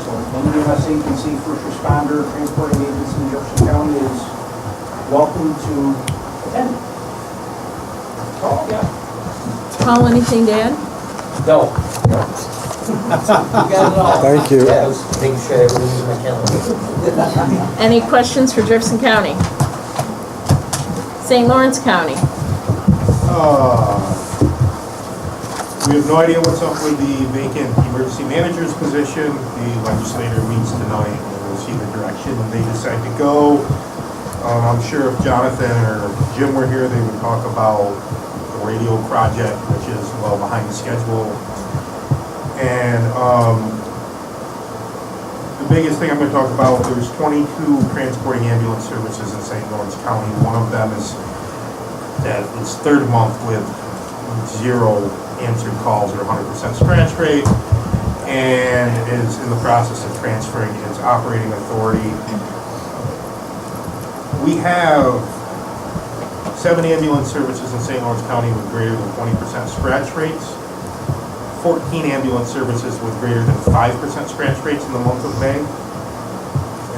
So any EMS agency, first responder, transporting agency in Jefferson County is welcome to attend. Oh, yeah. Paul, anything to add? No. You got it all. Thank you. Yeah, I was making sure everything's in my calendar. Any questions for Jefferson County? St. Lawrence County? We have no idea what's up with the vacant emergency manager's position. The legislator meets tonight and we'll see the direction they decide to go. I'm sure if Jonathan or Jim were here, they would talk about the radio project, which is well behind the schedule. And the biggest thing I'm going to talk about, there's 22 transporting ambulance services in St. Lawrence County. One of them is that it's third month with 0 answered calls or 100% scratch rate, and is in the process of transferring its operating authority. We have 7 ambulance services in St. Lawrence County with greater than 20% scratch rates, 14 ambulance services with greater than 5% scratch rates in the month of May,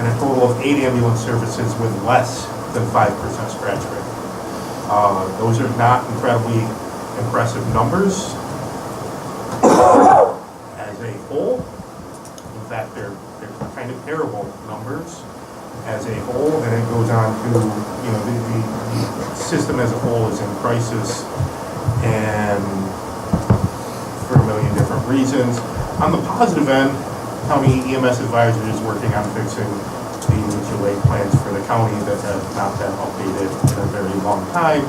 and a total of 8 ambulance services with less than 5% scratch rate. Those are not incredibly impressive numbers as a whole. In fact, they're kind of terrible numbers as a whole, and it goes on to, you know, the system as a whole is in crisis, and for a million different reasons. On the positive end, County EMS Advisory is working on fixing the mutual aid plans for the county that have not been updated in a very long time,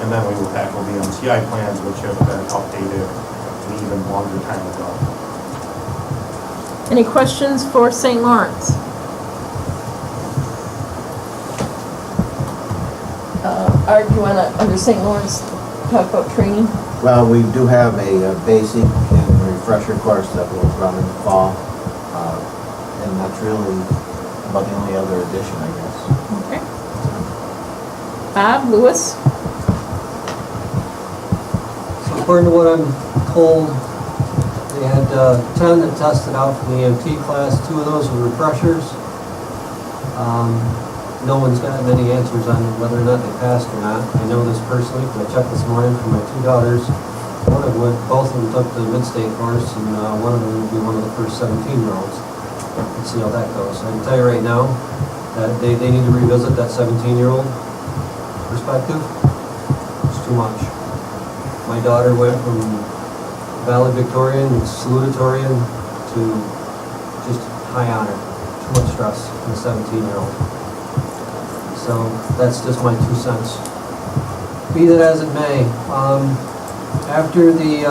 and then we will tackle the MCI plans, which have been updated an even longer time ago. Any questions for St. Lawrence? Art, you want to, under St. Lawrence, talk about training? Well, we do have a basic and refresher course that will run in the fall, and that's really about the only other addition, I guess. Okay. Bob, Lewis? So according to what I'm told, they had 10 that tested out from the EMT class. 2 of those were refreshers. No one's gotten any answers on whether or not they passed or not. I know this personally, because I checked this morning for my 2 daughters. Both of them took the mid-state course, and one of them will be one of the first 17-year-olds. Let's see how that goes. I can tell you right now that they need to revisit that 17-year-old perspective. It's too much. My daughter went from valedictorian and salutatorian to just high honor. Too much stress in a 17-year-old. So that's just my 2 cents. Be that as it may, after the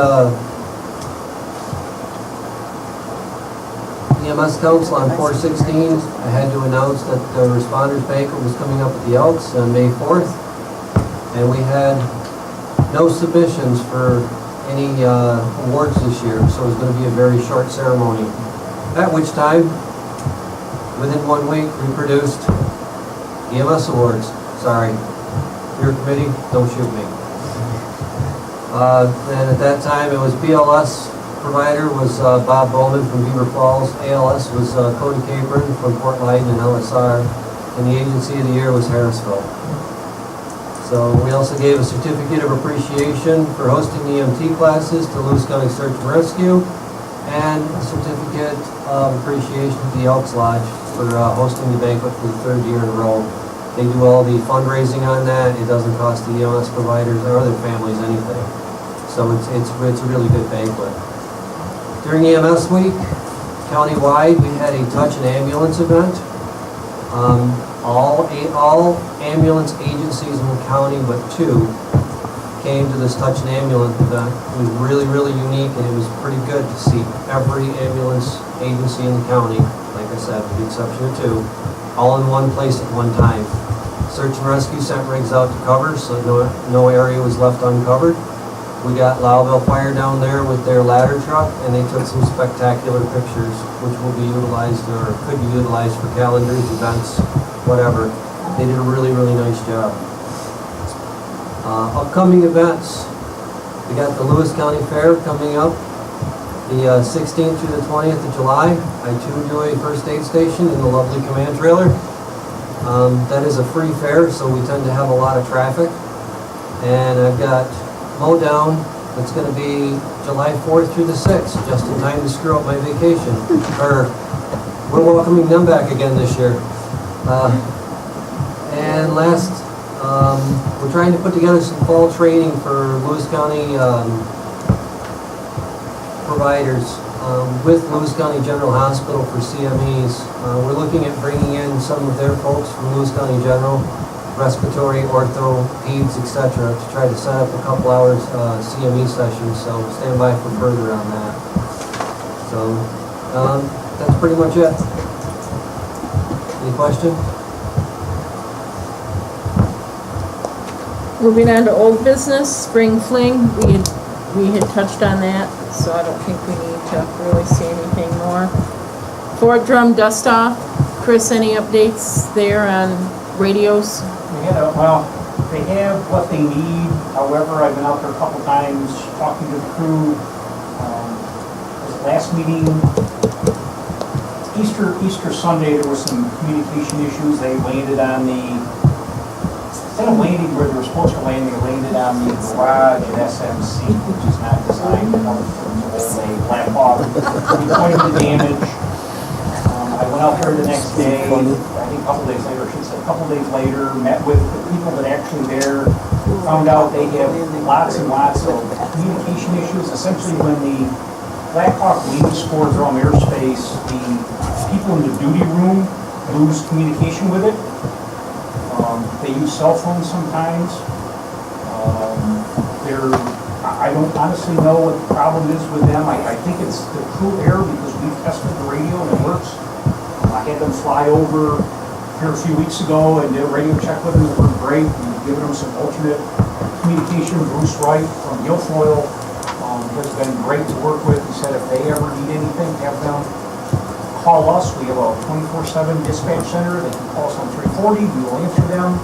EMS Council on 4/16, I had to announce that the Responders Banquet was coming up at the Elks on May 4th, and we had no submissions for any awards this year, so it was going to be a very short ceremony. At which time, within 1 week, we produced EMS awards. Sorry. Your committee, don't shoot me. And at that time, it was BLS provider was Bob Bowman from Beaver Falls. ALS was Cody Capron from Fort Lyden and LSR. And the agency of the year was Harrisville. So we also gave a certificate of appreciation for hosting EMT classes to Lewis County Search and Rescue, and a certificate of appreciation to the Elks Lodge for hosting the banquet for the 3rd year in a row. They do all the fundraising on that. It doesn't cost the EMS providers or their families anything. So it's a really good banquet. During EMS week, countywide, we had a touch and ambulance event. All ambulance agencies in the county but 2 came to this Touch an Ambulance event. It was really, really unique, and it was pretty good to see every ambulance agency in the county, like I said, with the exception of 2, all in one place at one time. Search and rescue sent rigs out to cover, so no area was left uncovered. We got Lowville Fire down there with their ladder truck, and they took some spectacular pictures, which will be utilized or could be utilized for calendars, events, whatever. They did a really, really nice job. Upcoming events, we got the Lewis County Fair coming up, the 16th through the 20th of July. I too do a first aid station in the lovely command trailer. That is a free fair, so we tend to have a lot of traffic. And I've got Mowdown, that's going to be July 4th through the 6th, just in time to screw up my vacation. We're welcoming them back again this year. And last, we're trying to put together some fall training for Lewis County providers with Lewis County General Hospital for CMEs. We're looking at bringing in some of their folks from Lewis County General, respiratory, ortho, peds, etc., to try to set up a couple hours CME sessions, so stand by for further on that. So that's pretty much it. Any questions? Moving on to old business, spring fling, we had touched on that, so I don't think we need to really say anything more. Fort Drum dust off, Chris, any updates there on radios? They have what they need. However, I've been out there a couple times talking to the crew. Last meeting, Easter Sunday, there were some communication issues. They landed on instead of landing where they were supposed to land, they landed on the garage at SMC, which is not designed to hold a black hawk. We pointed the damage. I went out there the next day, I think a couple days later, she said a couple days later, met with the people that actually there, found out they have lots and lots of communication issues. Essentially, when the Black Hawk leaves Fort Drum airspace, the people in the duty room lose communication with it. They use cell phones sometimes. I don't honestly know what the problem is with them. I think it's the crew error because we've tested the radio and it works. I had them fly over here a few weeks ago and did a radio check with them. It worked great. We've given them some alternate communication. Bruce Wright from Guilfoyle has been great to work with. He said if they ever need anything, have them call us. We have a 24/7 dispatch center. They can call us on 340. We will answer them.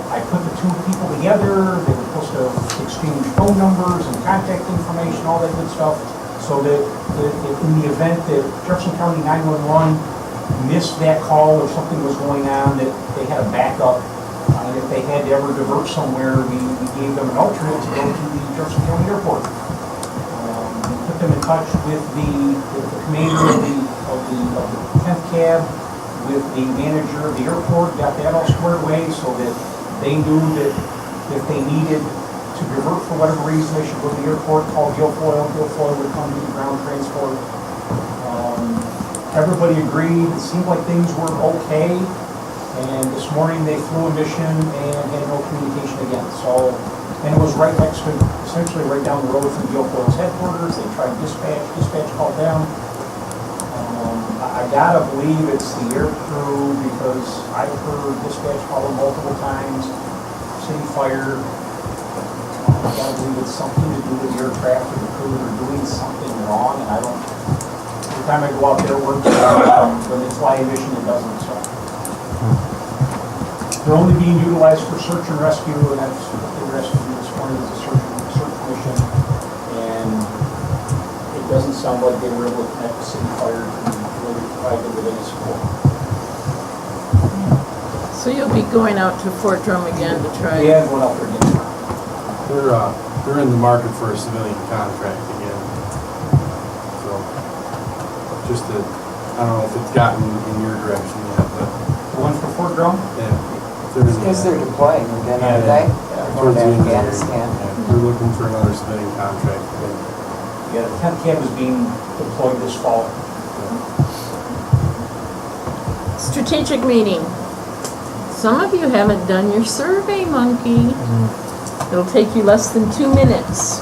I put the two people together. They were supposed to exchange phone numbers and contact information, all that good stuff, so that in the event that Jefferson County 911 missed that call or something was going on, that they had a backup. And if they had to ever divert somewhere, we gave them an alternate to go to the Jefferson County Airport. We put them in touch with the commander of the 10th cab, with the manager of the airport, got that all squared away so that they knew that if they needed to divert for whatever reason, they should go to the airport, call Guilfoyle. Guilfoyle would come do the ground transport. Everybody agreed. It seemed like things were okay. And this morning they flew a mission and had no communication again. So, and it was right next to, essentially right down the road from Guilfoyle's headquarters. They tried dispatch called down. I gotta believe it's the air crew because I've heard dispatch call them multiple times. City fire. I gotta believe it's something to do with air traffic. The crew are doing something wrong, and I don't. Every time I go out there, it works. When they fly a mission, it doesn't. So they're only being utilized for search and rescue, and that's what they rescued this morning is a search mission. And it doesn't sound like they were able to connect the city fire to really provide them with any support. So you'll be going out to Fort Drum again to try? Yeah, going out there again. They're in the market for a civilian contract again. So, just that, I don't know if it's gotten in your direction yet, but. The one for Fort Drum? Yeah. Because they're deploying again, aren't they? They're going to Afghanistan. We're looking for another civilian contract. Yeah, the 10th cab is being deployed this fall. Strategic meeting. Some of you haven't done your survey, monkey. It'll take you less than 2 minutes.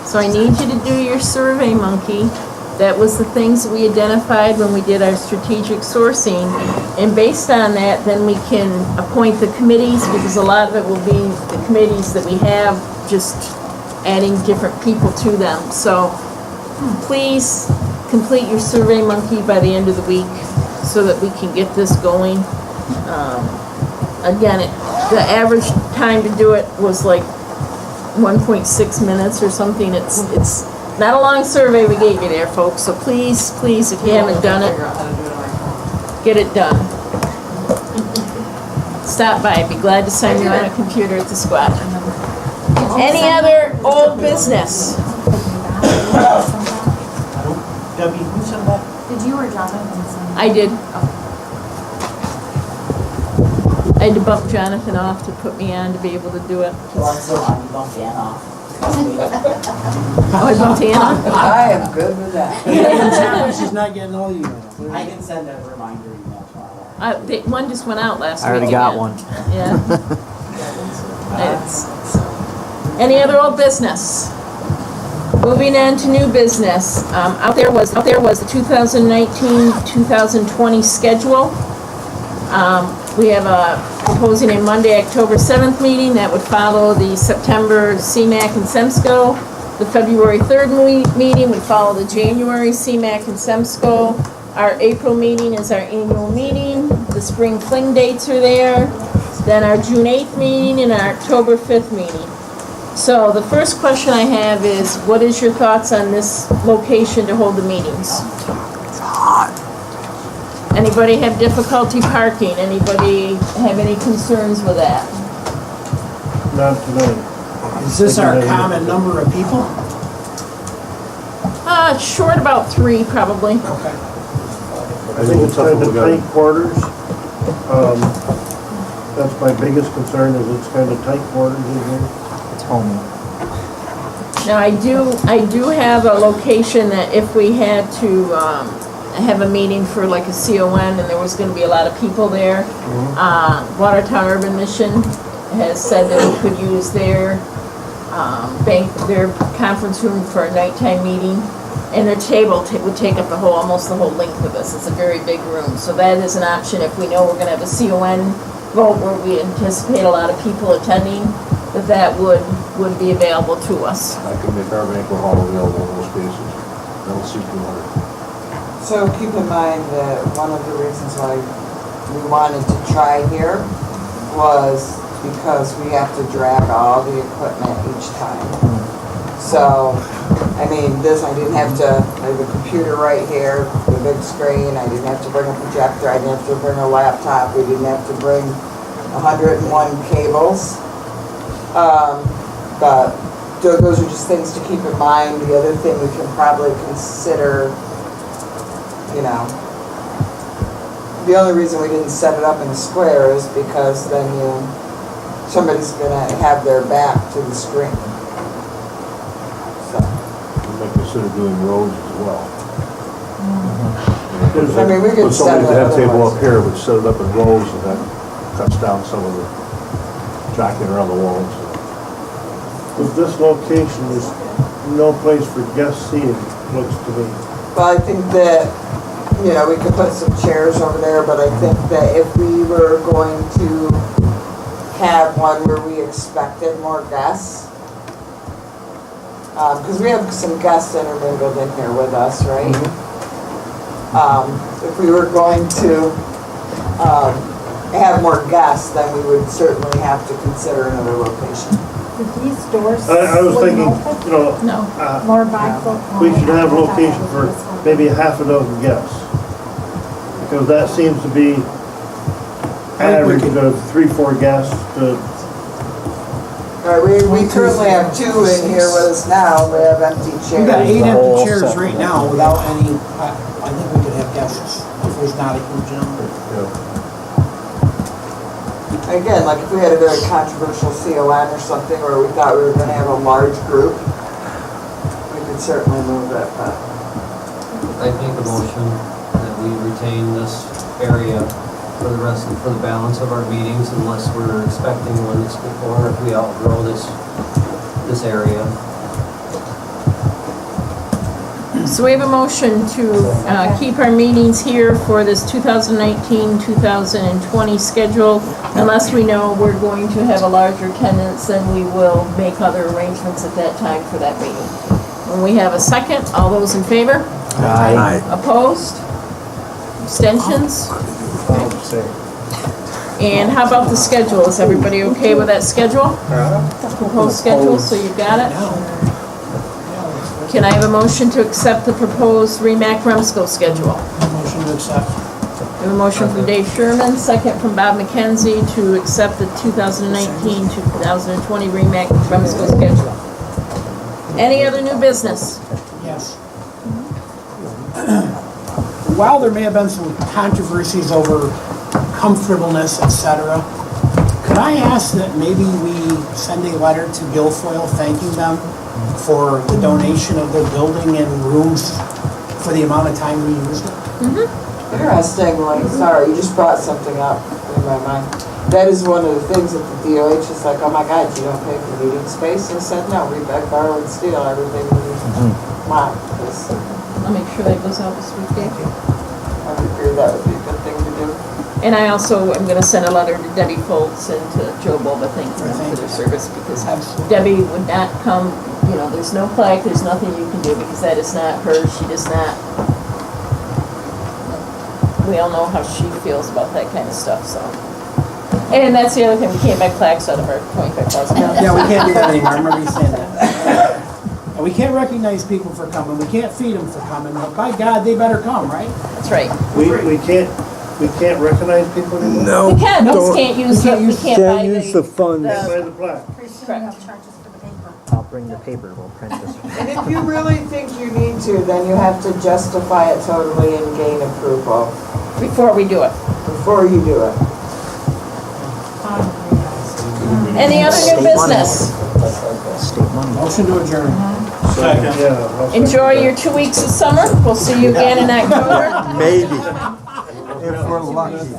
So I need you to do your Survey Monkey. That was the things that we identified when we did our strategic sourcing. And based on that, then we can appoint the committees, because a lot of it will be the committees that we have, just adding different people to them. So please complete your Survey Monkey by the end of the week so that we can get this going. Again, the average time to do it was like 1.6 minutes or something. It's not a long survey we gave you there, folks. So please, if you haven't done it, get it done. Stop by. I'd be glad to sign you on a computer at the squad. Any other old business? Debbie, who said that? Did you or Jonathan send? I did. I had to bump Jonathan off to put me on to be able to do it. Well, I'm so on, you bumped Ann off. Oh, I bumped Anna? I am good with that. She's not getting all you. I can send a reminder email tomorrow. One just went out last week. I already got again. one. Yeah. Any other old business? Moving on to new business. Out there was the 2019-2020 schedule. We have proposing a Monday, October 7th meeting that would follow the September CMAC and SEMSCO. The February 3rd meeting would follow the January CMAC and SEMSCO. Our April meeting is our annual meeting. The spring fling dates are there. Then our June 8th meeting and our October 5th meeting. So the first question I have is, what is your thoughts on this location to hold the meetings? It's hot. Anybody have difficulty parking? Anybody have any concerns with that? Not tonight. Is this our common number of people? Short about 3 probably. Okay. I think it's kind of tight quarters. That's my biggest concern, is it's kind of tight quarters in here. It's homey. Now I do have a location that if we had to have a meeting for like a CON and there was going to be a lot of people there, Watertown Urban Mission has said that we could use their their conference room for a nighttime meeting, and their table would take up almost the whole length of this. It's a very big room, so that is an option if we know we're going to have a CON vote where we anticipate a lot of people attending, that would be available to us. I can make our banquet hall available in those spaces. That'll suit 200. So keep in mind that one of the reasons why we wanted to try here was because we have to drag all the equipment each time. So, I mean, I didn't have to, I have a computer right here, the big screen, I didn't have to bring a projector, I didn't have to bring a laptop, we didn't have to bring 101 cables. But those are just things to keep in mind. The other thing we can probably consider, the only reason we didn't set it up in a square is because then somebody's gonna have their back to the screen. So. We might consider doing rows as well. I mean, we could Put set it somebody's head table otherwise. up here, but set it up in rows, and that cuts down some of the jacking around the walls. With this location, there's no place for guest seating, looks to me. Well, I think that, we could put some chairs over there, but I think that if we were going to have one where we expected more guests, because we have some guests intermingled in here with us, right? If we were going to have more guests, then we would certainly have to consider another location. Did these doors I was swing thinking, open? No. More bifocal? We should have a location for maybe half a dozen guests. Because that seems to be average of 3-4 guests to. All right, we currently have 2 in here with us now, we have empty chairs. We got 8 empty chairs right now without any, I think we could have guests if there's not a huge number. Again, like if we had a very controversial CON or something, or we thought we were gonna have a large group, we could certainly move it, but. I make a motion that we retain this area for the rest, for the balance of our meetings unless we're expecting one that's before, if we outgrow this area. So we have a motion to keep our meetings here for this 2019-2020 schedule. Unless we know we're going to have a larger attendance, then we will make other arrangements at that time for that meeting. When we have a second, all those in favor? Aye. Opposed? Abstentions? And how about the schedule? Is everybody okay with that schedule? Proposed schedule, so you got it? Can I have a motion to accept the proposed REMSCO schedule? Motion to accept. We have a motion from Dave Sherman, second from Bob McKenzie to accept the 2019-2020 REMSCO schedule. Any other new business? Yes. While there may have been some controversies over comfortableness, etc., could I ask that maybe we send a letter to Guilfoyle thanking them for the donation of their building and rooms for the amount of time we used it? Interesting, like, sorry, you just brought something up in my mind. That is one of the things that the DOH is like, oh my God, you don't pay for meeting space? I said, no, we beg, borrow, and steal everything we want. I'll make sure that goes out this week, Dave. I would agree that would be a good thing to do. And I also am going to send a letter to Debbie Foltz and to Joe Boba thanking them for their service, because Debbie would not come, you know, there's no plaque, there's nothing you can do, because that is not her, she does not, we all know how she feels about that kind of stuff, so. And that's the other thing, we can't buy plaques out of our $25,000. Yeah, we can't do that anymore, I remember you saying that. And we can't recognize people for coming, we can't feed them for coming, but by God, they better come, right? That's right. We can't recognize people anymore? No. We can, we just can't use, we can't buy use the funds. Can't buy the plaque. I'll bring the paper, we'll print this. And if you really think you need to, then you have to justify it totally and gain approval before we do it. before you do it. Any other new business? State money. Motion to adjourn. Second. Yeah. Enjoy your 2 weeks of summer. We'll see you again in October. Maybe. If we're lucky.